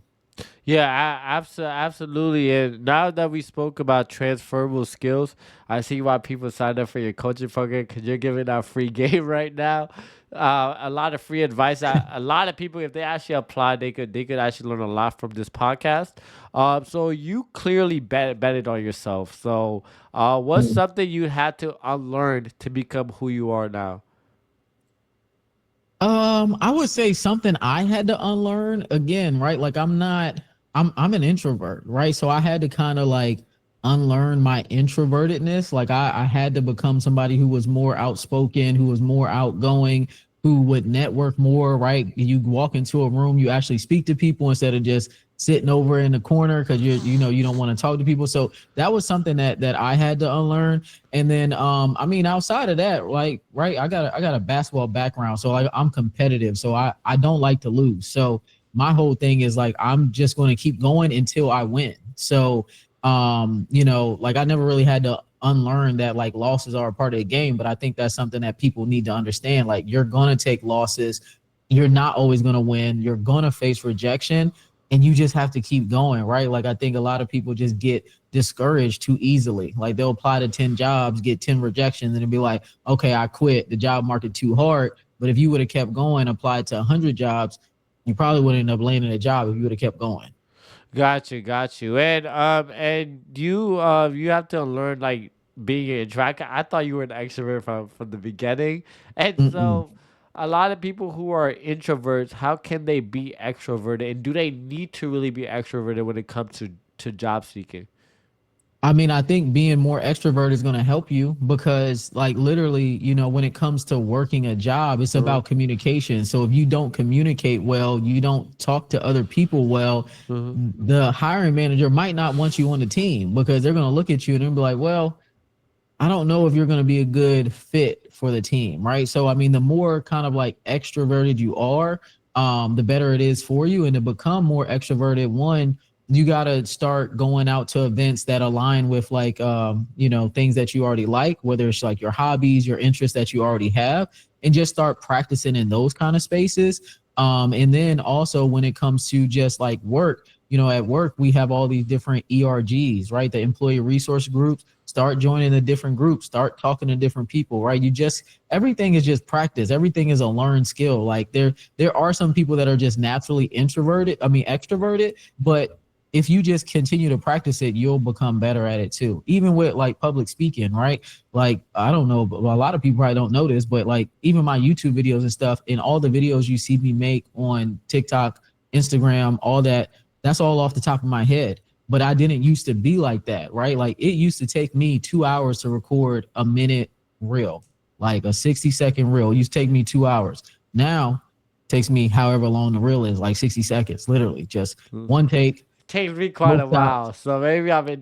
Yeah, absolutely. And now that we spoke about transferable skills, I see why people sign up for your coaching program because you're giving out free game right now. A lot of free advice. A lot of people, if they actually apply, they could actually learn a lot from this podcast. So you clearly betted on yourself. So, what's something you had to unlearn to become who you are now? I would say something I had to unlearn again, right? Like I'm an introvert, right? So I had to kind of like unlearn my introvertedness. Like I had to become somebody who was more outspoken, who was more outgoing, who would network more, right? You walk into a room, you actually speak to people instead of just sitting over in the corner because you know you don't want to talk to people. So that was something that I had to unlearn. And then I mean outside of that, like right, I got a basketball background, so like I'm competitive, so I don't like to lose. So my whole thing is like I'm just going to keep going until I win. So you know, like I never really had to unlearn that like losses are a part of the game, but I think that's something that people need to understand. Like you're going to take losses, you're not always going to win, you're going to face rejection, and you just have to keep going, right? Like I think a lot of people just get discouraged too easily. Like they'll apply to 10 jobs, get 10 rejections, and be like, okay, I quit. The job market too hard. But if you would have kept going, applied to 100 jobs, you probably would end up landing a job if you would have kept going. Got you. And you have to learn like being an introvert. I thought you were an extrovert from the beginning, and Mm-mm. so a lot of people who are introverts, how can they be extroverted, and do they need to really be extroverted when it comes to job seeking? I mean, I think being more extrovert is going to help you because, like, literally, you know, when it comes to working a job, it's Uh-huh. about communication. So if you don't communicate well, you don't talk to other people well, Uh-huh. the hiring manager might not want you on the team because they're going to look at you and they'll be like, well, I don't know if you're going to be a good fit for the team, right? So I mean, the more kind of like extroverted you are, the better it is for you. And to become more extroverted, one, you got to start going out to events that align with like you know, things that you already like, whether it's like your hobbies, your interests that you already have, and just start practicing in those kind of spaces. And then also when it comes to just like work, you know, at work we have all these different ERGs, right? The employee resource groups. Start joining the different groups, start talking to different people, right? You just everything is just practice. Everything is a learned skill. Like there are some people that are just naturally extroverted, but if you just continue to practice it, you'll become better at it too. Even with like public speaking, right? Like I don't know, but a lot of people probably don't know this, but like even my YouTube videos and stuff, and all the videos you see me make on TikTok, Instagram, all that, that's all off the top of my head. But I didn't used to be like that, right? Like it used to take me 2 hours to record a minute reel, like a 60-second reel. It used to take me 2 hours. Now it takes me however long the reel is, like 60 seconds, literally just one take, Takes me quite no a stop. while, so maybe I'm in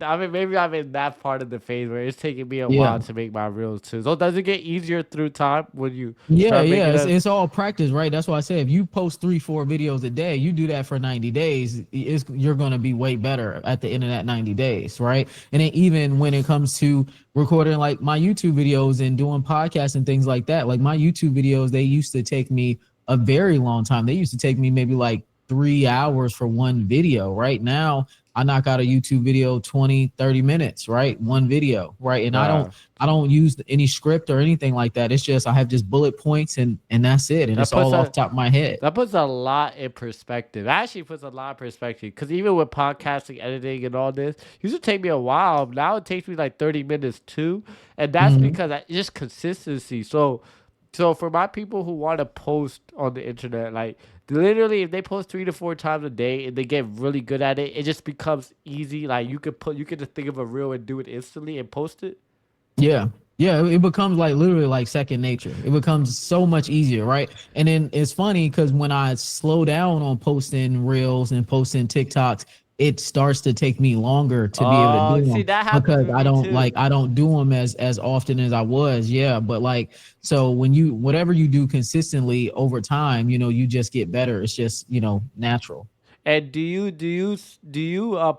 that part of the phase where it's taking me a Yeah. while to make my reels too. So does it get easier through time when you Yeah, start yeah, making them? it's all practice, right? That's why I say if you post 3, 4 videos a day, you do that for 90 days, you're going to be way better at the end of that 90 days, right? And then even when it comes to recording like my YouTube videos and doing podcasts and things like that, like my YouTube videos, they used to take me a very long time. They used to take me maybe like 3 hours for one video. Right now, I knock out a YouTube video 20, 30 minutes, right? One video, right? And Wow. I don't use any script or anything like that. It's just I have just bullet points and that's it. And That it's puts all off a the top of my head. that puts a lot in perspective. Actually, puts a lot of perspective because even with podcasting, editing, and all this, it used to take me a while. Now it takes me like 30 minutes too, and that's Mhm. because it's just consistency. So for my people who want to post on the internet, like literally, if they post 3 to 4 times a day and they get really good at it, it just becomes easy. Like you could just think of a reel and do it instantly and post it. Yeah. Yeah, it becomes like literally like second nature. It becomes so much easier, right? And then it's funny because when I slow down on posting reels and posting TikToks, it starts to take me longer to be able to Oh, do see, them that happens because with me too. I don't do them as often as I was. Yeah, but like so when you whatever you do consistently over time, you just get better. It's just, natural. And do you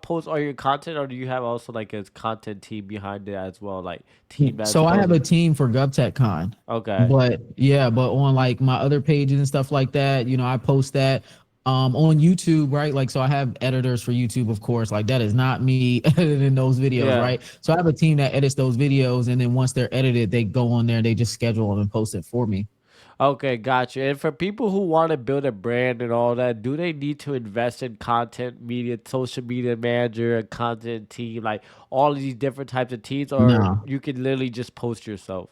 post all your content, or do you have also like a content team behind it as well, like team that's So I have a building? team for GovTech Con, Okay. but yeah, but on like my other pages and stuff like that, I post that on YouTube, right? Like, so I have editors for YouTube, of course. Like that is not me editing those videos, Yeah. right? So I have a team that edits those videos, and then once they're edited, they go on there, they just schedule them and post it for me. Okay, gotcha. And for people who want to build a brand and all that, do they need to invest in content media, social media manager, a content team, like all of these different types of teams, or No. you can literally just post yourself?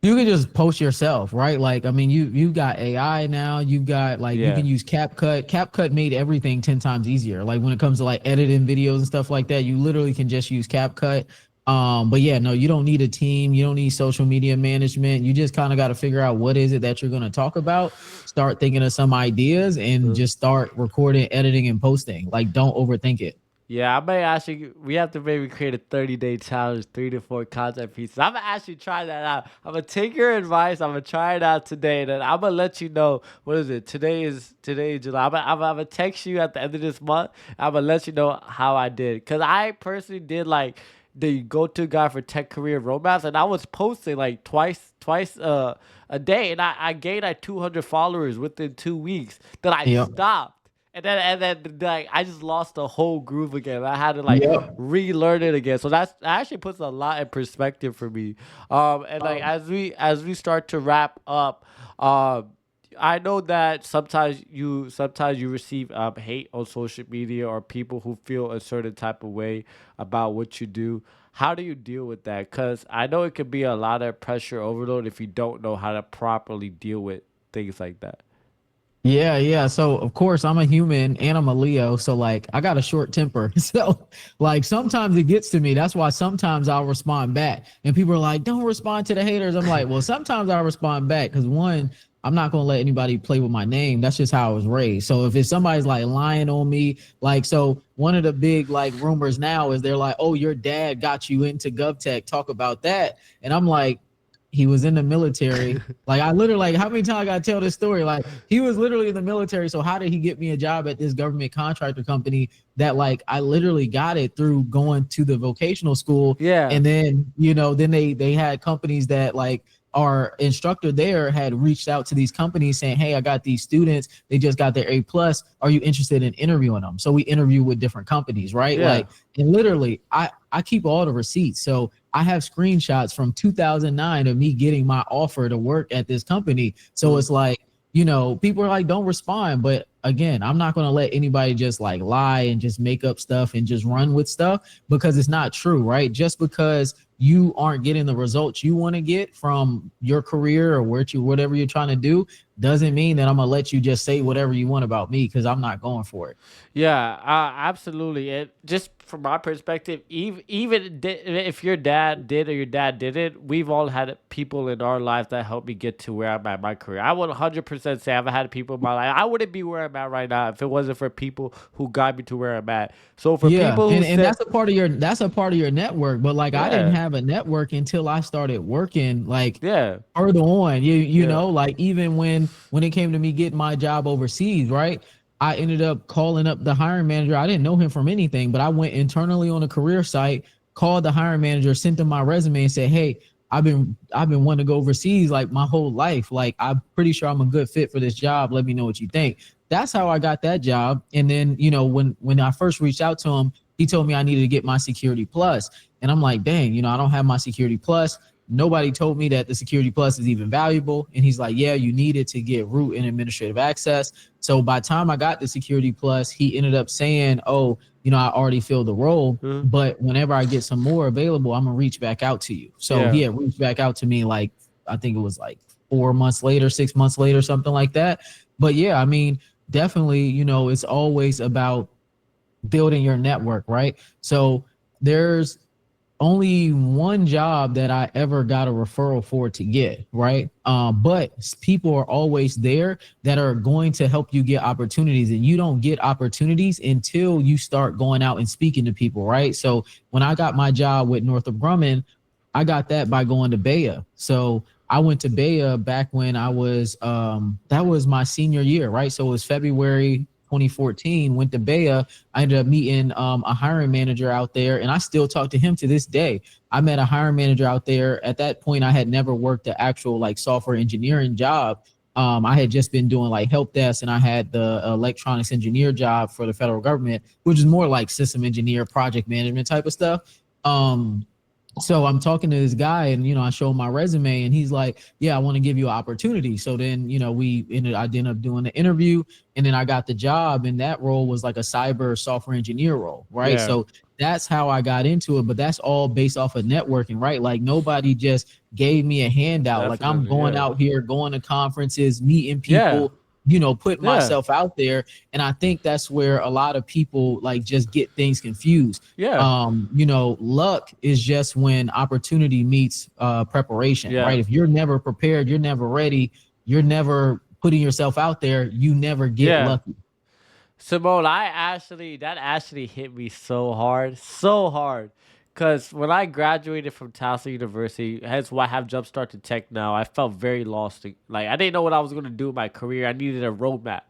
You can just post yourself, right? Like, I mean, you got AI now. You've got like you Yeah. can use CapCut. CapCut made everything 10 times easier. Like when it comes to like editing videos and stuff like that, you literally can just use CapCut. But yeah, no, you don't need a team. You don't need social media management. You just kind of got to figure out what is it that you're going to talk about. Start thinking of some ideas and just start recording, editing, and posting. Like, don't overthink it. Yeah, I may actually. We have to maybe create a 30-day challenge, 3 to 4 content pieces. I'm gonna actually try that out. I'm gonna take your advice. I'm gonna try it out today, and then I'm gonna let you know. What is it? Today is July. I'm gonna text you at the end of this month. I'm gonna let you know how I did, cause I personally did like the go-to guy for tech career roadmaps, and I was posting like twice a day, and I gained like 200 followers within 2 weeks. Then I Yep. stopped. And then like I just lost the whole groove again. I had to like Yep. relearn it again. So that actually puts a lot in perspective for me. And like as we start to wrap up, I know that sometimes you receive hate on social media, or people who feel a certain type of way about what you do. How do you deal with that? Because I know it could be a lot of pressure overload if you don't know how to properly deal with things like that. Yeah, yeah. So of course I'm a human and I'm a Leo. So like I got a short temper. So like sometimes it gets to me. That's why sometimes I'll respond back. And people are like, don't respond to the haters. I'm like, well, sometimes I respond back because one, I'm not gonna let anybody play with my name. That's just how I was raised. So if it's somebody's like lying on me, like so one of the big like rumors now is they're like, oh, your dad got you into GovTech. Talk about that. And I'm like, he was in the military. Like I literally like how many times I gotta tell this story? Like he was literally in the military. So how did he get me a job at this government contractor company that like I literally got it through going to the vocational school? Yeah. And then, then they had companies that like our instructor there had reached out to these companies saying, hey, I got these students, they just got their A+, are you interested in interviewing them? So we interview with different companies, right? Yeah. Like, and literally I keep all the receipts. So I have screenshots from 2009 of me getting my offer to work at this company. So it's like, people are like, don't respond. But again, I'm not going to let anybody just like lie and just make up stuff and just run with stuff because it's not true, right? Just because you aren't getting the results you want to get from your career or whatever you're trying to do doesn't mean that I'm going to let you just say whatever you want about me because I'm not going for it. Yeah, absolutely. It just from my perspective, if your dad did or your dad didn't, we've all had people in our lives that helped me get to where I'm at in my career. I would 100% say I've had people in my life. I wouldn't be where I'm at right now if it wasn't for people who got me to where I'm at. So for Yeah, people who and said, that's a part of your network. But like I didn't yeah, have a network until I started working like yeah, further on. You yeah, know, like even when it came to me getting my job overseas, right? I ended up calling up the hiring manager. I didn't know him from anything, but I went internally on a career site, called the hiring manager, sent him my resume, and said, "Hey, I've been wanting to go overseas like my whole life. Like I'm pretty sure I'm a good fit for this job. Let me know what you think." That's how I got that job. And then, when I first reached out to him, he told me I needed to get my Security Plus. And I'm like, dang, I don't have my Security Plus. Nobody told me that the Security Plus is even valuable. And he's like, yeah, you need it to get root and administrative access. So by the time I got the Security Plus, he ended up saying, oh, I already filled the role, mhm, but whenever I get some more available, I'm gonna reach back out to you. So yeah. he had reached back out to me like, I think it was like 4 months later, 6 months later, something like that. But yeah, I mean, definitely, it's always about building your network, right? So there's only one job that I ever got a referral for to get, right? But people are always there that are going to help you get opportunities, and you don't get opportunities until you start going out and speaking to people, right? So when I got my job with Northrop Grumman, I got that by going to Baya. So I went to Baya back when I was that was my senior year, right? So it was February 2014, went to Baya. I ended up meeting a hiring manager out there, and I still talk to him to this day. I met a hiring manager out there. At that point, I had never worked the actual like software engineering job. I had just been doing like help desk, and I had the electronics engineer job for the federal government, which is more like system engineer, project management type of stuff. So I'm talking to this guy, and I show him my resume, and he's like, yeah, I want to give you an opportunity. So then I ended up doing the interview, and then I got the job, and that role was like a cyber software engineer role, right? Yeah. So that's how I got into it, but that's all based off of networking, right? Like nobody just gave me a handout. Like I'm going out here, going to conferences, meeting people, putting myself out there. And I think that's where a lot of people like just get things confused. Luck is just when opportunity meets preparation, right? If you're never prepared, you're never ready, you're never putting yourself out there, you never get lucky. Symone, that actually hit me so hard. Because when I graduated from Towson University, hence why I have Jumpstart to Tech now, I felt very lost. Like, I didn't know what I was going to do in my career. I needed a roadmap.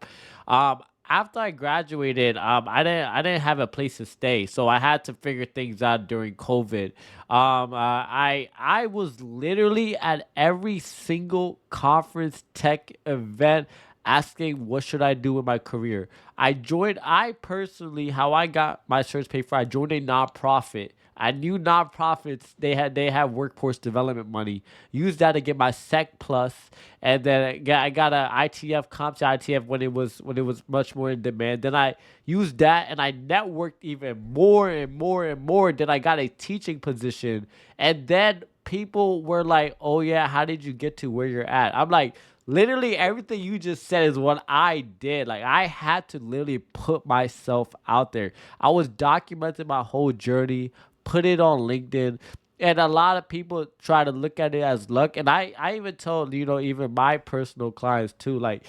After I graduated, I didn't have a place to stay, so I had to figure things out during COVID. I was literally at every single conference, tech event, asking what should I do in my career. I personally, how I got my search paid for, I joined a nonprofit. I knew nonprofits, they had workforce development money. Used that to get my Sec Plus, and then I got a ITF, CompTIA ITF when it was much more in demand. Then I used that, and I networked even more and more and more. Then I got a teaching position, and then people were like, "Oh yeah, how did you get to where you're at?" I'm like, literally everything you just said is what I did. Like, I had to literally put myself out there. I was documenting my whole journey, put it on LinkedIn, and a lot of people try to look at it as luck. And I even told, even my personal clients too, like,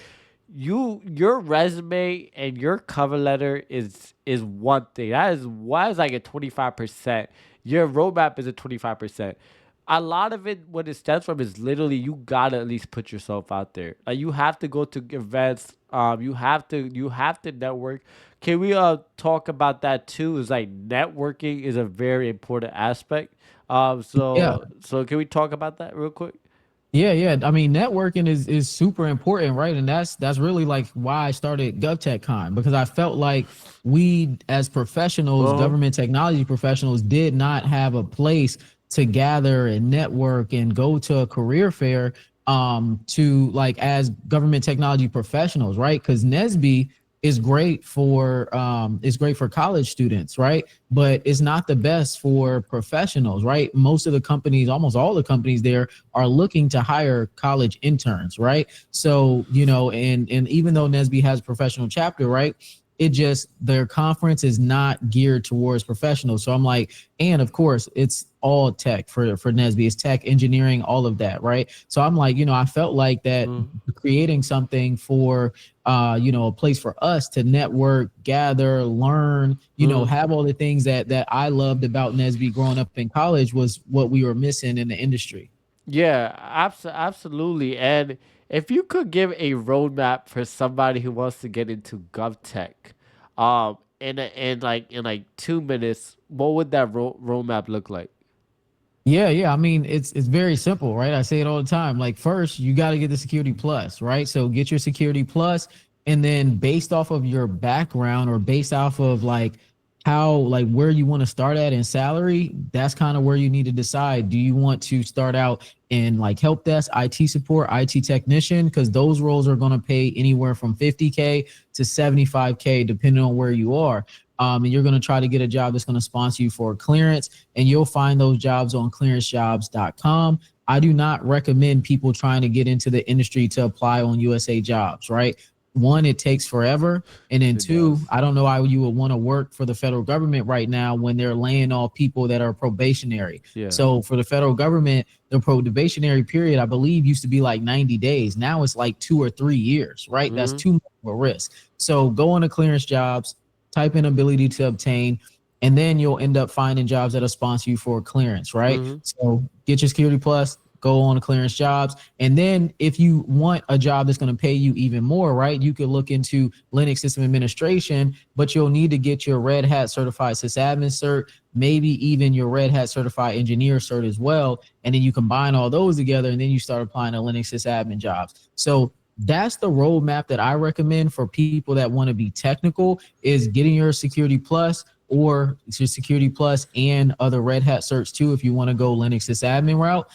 your resume and your cover letter is one thing. That is like a 25%. Your roadmap is a 25%. A lot of it, what it stems from, is literally you gotta at least put yourself out there. Like, you have to go to events. You have to network. Can we talk about that too? Is like networking is a very important aspect. So can we talk about that real quick? Yeah. I mean, networking is super important, right? And that's really like why I started GovTech Con, because I felt like we as professionals, government technology professionals, did not have a place to gather and network and go to a career fair to like as government technology professionals, right? Because NSBE is great for college students, right? But it's not the best for professionals, right? Most of the companies, almost all the companies there, are looking to hire college interns, right? So, and even though NSBE has a professional chapter, right, their conference is not geared towards professionals. So I'm like, and of course it's all tech for NSBE. It's tech, engineering, all of that, right? So I'm like, I felt like that creating something for a place for us to network, gather, learn, have all the things that I loved about NSBE growing up in college was what we were missing in the industry. Yeah, absolutely. And if you could give a roadmap for somebody who wants to get into GovTech, in 2 minutes, what would that roadmap look like? Yeah. I mean, it's very simple, right? I say it all the time. Like, first, you got to get the Security Plus, right? So get your Security Plus, and then based off of your background or based off of like where you want to start at in salary, that's kind of where you need to decide. Do you want to start out in like help desk, IT support, IT technician? Because those roles are going to pay anywhere from 50K to 75K, depending on where you are. And you're going to try to get a job that's going to sponsor you for clearance, and you'll find those jobs on clearancejobs.com. I do not recommend people trying to get into the industry to apply on USA Jobs, right? one, it takes forever. And then It two, does. I don't know why you would want to work for the federal government right now when they're laying off people that are probationary. Yeah. So for the federal government, the probationary period, I believe, used to be like 90 days. Now it's like 2 or 3 years, right? That's Mm-hmm. too much of a risk. So go on to clearance jobs, type in ability to obtain, and then you'll end up finding jobs that'll sponsor you for clearance, right? Mm-hmm. So get your security plus, go on to clearance jobs. And then if you want a job that's going to pay you even more, right, you could look into Linux system administration, but you'll need to get your Red Hat certified sysadmin cert, maybe even your Red Hat certified engineer cert as well. And then you combine all those together and then you start applying to Linux sysadmin jobs. So that's the roadmap that I recommend for people that want to be technical, is getting your security plus, or your security plus and other Red Hat certs too if you want to go Linux sysadmin route.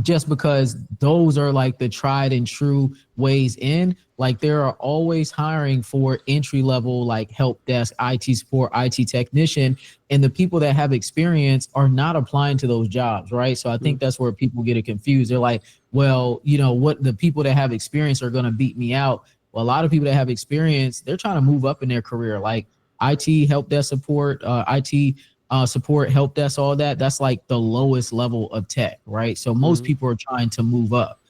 Just because those are like the tried and true ways in. Like there are always hiring for entry level, like help desk, IT support, IT technician, and the people that have experience are not applying to those jobs, right? So I think that's where people get it confused. They're like, well, you know what, the people that have experience are going to beat me out. Well, a lot of people that have experience, they're trying to move up in their career, like IT help desk support, IT support, help desk, all that. That's like the lowest level of tech, right? So most people are trying to move up.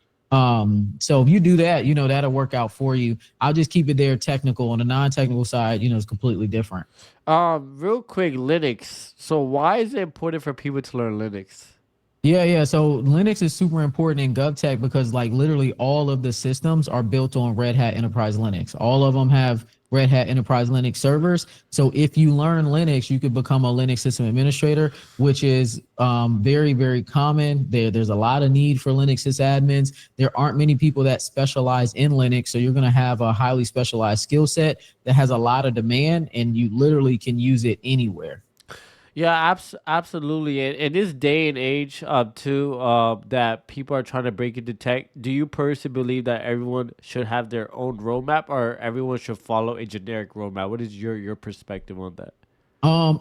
So if you do that, you know, that'll work out for you. I'll just keep it there technical. On the non-technical side, you know, it's completely different. Real quick, Linux. So why is it important for people to learn Linux? Yeah. So Linux is super important in GovTech because like literally all of the systems are built on Red Hat Enterprise Linux. All of them have Red Hat Enterprise Linux servers. So if you learn Linux, you could become a Linux system administrator, which is very, very common. There's a lot of need for Linux sysadmins. There aren't many people that specialize in Linux. So you're going to have a highly specialized skill set that has a lot of demand, and you literally can use it anywhere. Yeah, absolutely. In this day and age, too, that people are trying to break into tech, do you personally believe that everyone should have their own roadmap, or everyone should follow a generic roadmap? What is your perspective on that?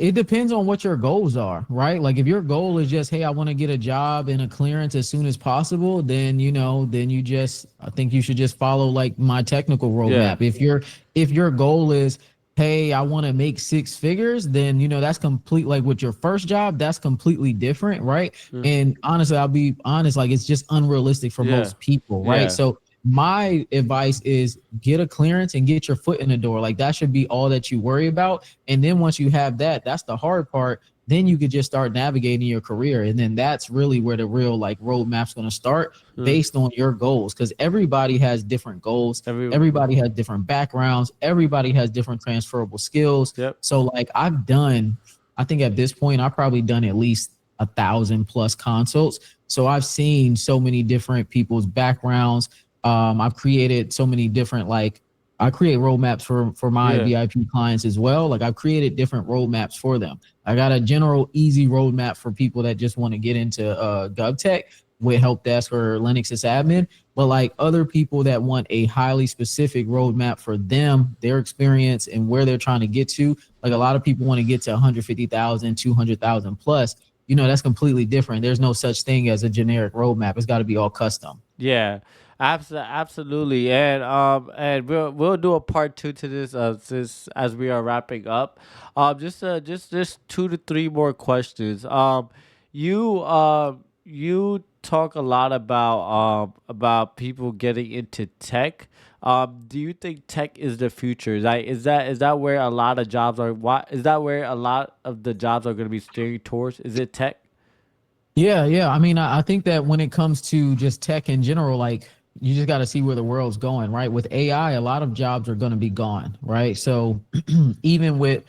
It depends on what your goals are, right? Like if your goal is just, hey, I want to get a job and a clearance as soon as possible, then I think you should just follow like my technical Yeah. roadmap. If your goal is, hey, I want to make 6 figures, then that's complete, like with your first job, that's completely different, right? Mm. And honestly, I'll be honest, like it's just unrealistic for Yeah. most people, right? Yeah. So my advice is get a clearance and get your foot in the door. Like that should be all that you worry about. And then once you have that, that's the hard part. Then you could just start navigating your career. And then that's really where the real like roadmap's going to start based on your goals. Because everybody has different goals. Everybody has different backgrounds. Everybody has different transferable skills. Yep. So like I think at this point, I've probably done at least 1,000+ consults. So I've seen so many different people's backgrounds. I've created so many different, like I create roadmaps for my VIP clients as well. Like I've created different roadmaps for them. I got a general easy roadmap for people that just want to get into GovTech with help desk or Linux sysadmin. But like other people that want a highly specific roadmap for them, their experience and where they're trying to get to. Like a lot of people want to get to 150,000, 200,000 plus. That's completely different. There's no such thing as a generic roadmap. It's got to be all custom. Yeah, absolutely, and we'll do a part two to this, since as we are wrapping up. Just 2 to 3 more questions. You talk a lot about people getting into tech. Do you think tech is the future? Is that where a lot of jobs are? Why is that where a lot of the jobs are going to be steering towards? Is it tech? Yeah. I mean, I think that when it comes to just tech in general, like you just got to see where the world's going, right? With AI, a lot of jobs are going to be gone, right? So even with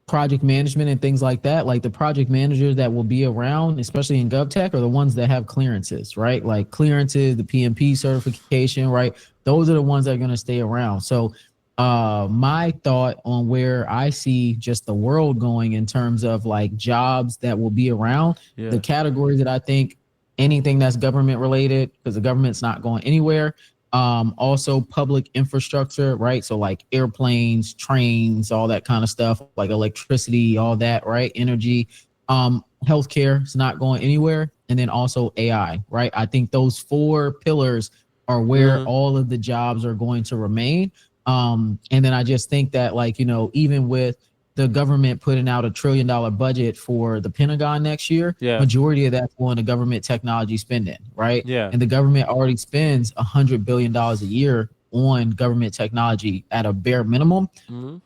project management and things like that, like the project managers that will be around, especially in GovTech, are the ones that have clearances, right? Like clearances, the PMP certification, right? Those are the ones that are going to stay around. So my thought on where I see just the world going in terms of like jobs that will be around, the categories that I think, anything that's government related, because the government's not going anywhere. Also public infrastructure, right? So like airplanes, trains, all that kind of stuff, like electricity, all that, right? Energy, healthcare is not going anywhere. And then also AI, right? I think those 4 pillars are where all of the jobs are going to remain. And then I just think that, like, you know, even with the government putting out $1 trillion budget for the Pentagon next year, majority of that's going to government technology spending, right? Yeah. And the government already spends $100 billion a year on government technology at a bare minimum.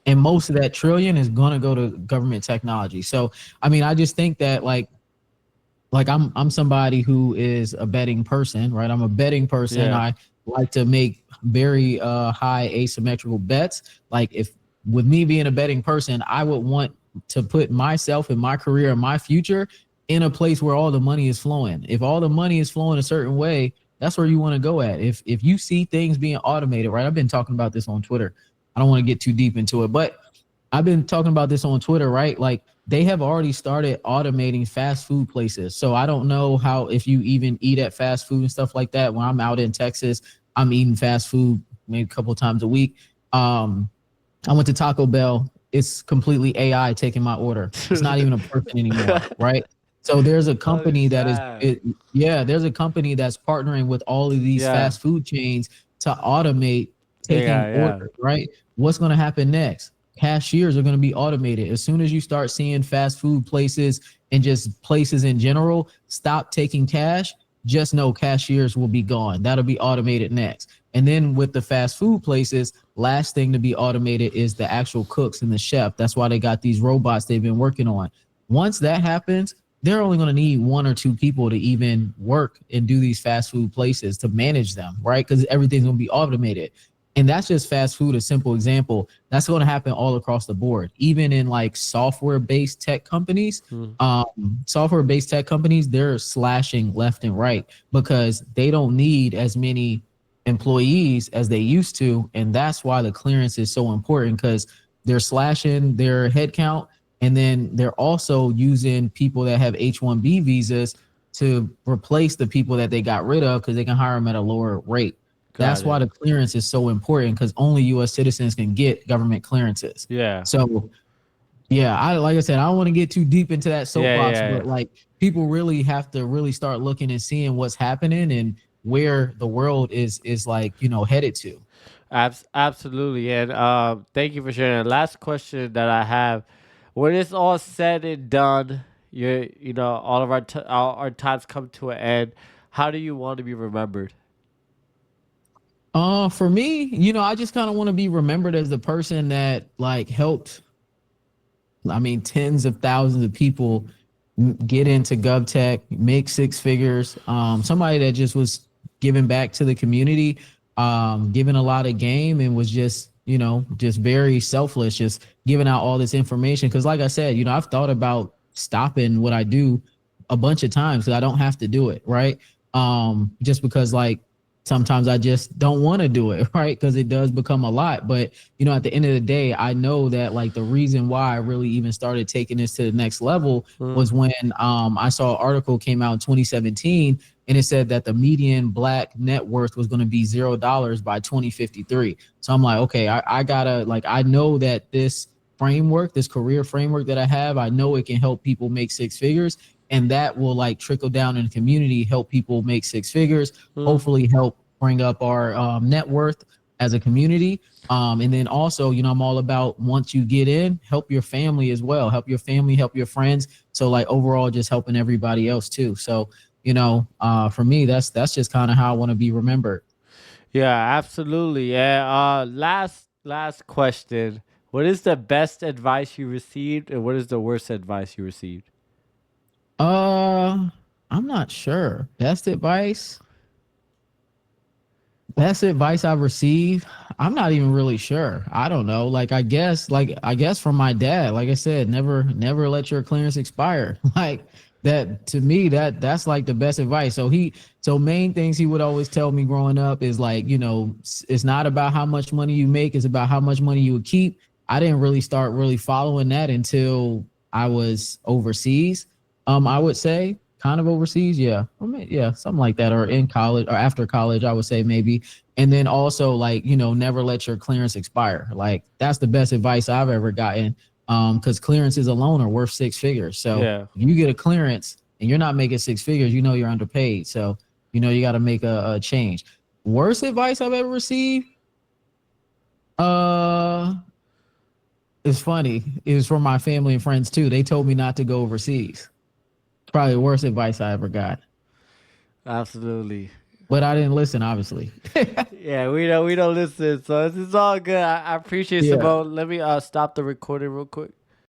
And most of that trillion is going to go to government technology. So, I mean, I just think that like I'm somebody who is a betting person, right? I'm a betting person. I like to make very high asymmetrical bets. Like, if with me being a betting person, I would want to put myself and my career and my future in a place where all the money is flowing. If all the money is flowing a certain way, that's where you want to go at. If you see things being automated, right? I've been talking about this on Twitter. I don't want to get too deep into it, but I've been talking about this on Twitter, right? Like, they have already started automating fast food places. So I don't know how, if you even eat at fast food and stuff like that. When I'm out in Texas, I'm eating fast food maybe a couple of times a week. I went to Taco Bell. It's completely AI taking my order. It's not even a person anymore, right? So there's a company there's a company that's partnering with all of these fast food chains to automate taking orders, right? What's going to happen next? Cashiers are going to be automated. As soon as you start seeing fast food places and just places in general stop taking cash, just know cashiers will be gone. That'll be automated next. And then with the fast food places, last thing to be automated is the actual cooks and the chef. That's why they got these robots they've been working on. Once that happens, they're only going to need 1 or 2 people to even work and do these fast food places to manage them, right? Because everything's going to be automated. And that's just fast food, a simple example. That's going to happen all across the board, even in like software-based tech companies. Software-based tech companies, they're slashing left and right because they don't need as many employees as they used to. And that's why the clearance is so important, because they're slashing their headcount. And then they're also using people that have H-1B visas to replace the people that they got rid of because they can hire them at a lower rate. That's why the clearance is so important, because only U.S. citizens can get government clearances. Yeah. So, yeah, like I said, I don't want to get too deep into that soapbox, but like, people really have to really start looking and seeing what's happening and where the world is like, you know, headed to. Absolutely. And thank you for sharing. Last question that I have: when it's all said and done, you know, all of our times come to an end, how do you want to be remembered? For me, you know, I just kind of want to be remembered as the person that like helped, I mean, tens of thousands of people get into GovTech, make 6 figures. Somebody that just was giving back to the community, giving a lot of game, and was just, you know, just very selfless, just giving out all this information. Because like I said, you know, I've thought about stopping what I do a bunch of times because I don't have to do it, right? Just because like, sometimes I just don't want to do it, right? Because it does become a lot. But, you know, at the end of the day, I know that like the reason why I really even started taking this to the next level was when I saw an article came out in 2017, and it said that the median Black net worth was going to be $0 by 2053. So I'm like, okay, I gotta, like, I know that this framework, this career framework that I have, I know it can help people make 6 figures. And that will like trickle down in the community, help people make 6 figures, hopefully help bring up our net worth as a community. And then also, you know, I'm all about, once you get in, help your family as well. Help your family, help your friends. So like overall, just helping everybody else too. So, you know, for me, that's just kind of how I want to be remembered. Yeah, absolutely. Yeah. Last question. What is the best advice you received, and what is the worst advice you received? I'm not sure. Best advice I've received, I'm not even really sure. I don't know. Like, I guess from my dad, like I said, never let your clearance expire. Like, that, to me, that's like the best advice. So main things he would always tell me growing up is like, you know, it's not about how much money you make, it's about how much money you would keep. I didn't really start following that until I was overseas. I would say kind of overseas. Yeah. I mean, yeah, something like that. Or in college or after college, I would say maybe. And then also like, you know, never let your clearance expire. Like, that's the best advice I've ever gotten. Because clearances alone are worth 6 figures. So if you get a clearance and you're not making 6 figures, you know, you're underpaid. So, you know, you got to make a change. Worst advice I've ever received? It's funny. It was from my family and friends too. They told me not to go overseas. Probably the worst advice I ever got. Absolutely. But I didn't listen, obviously. Yeah, we don't listen, so it's all good. I appreciate Yeah. Symone. Let me stop the recording real quick.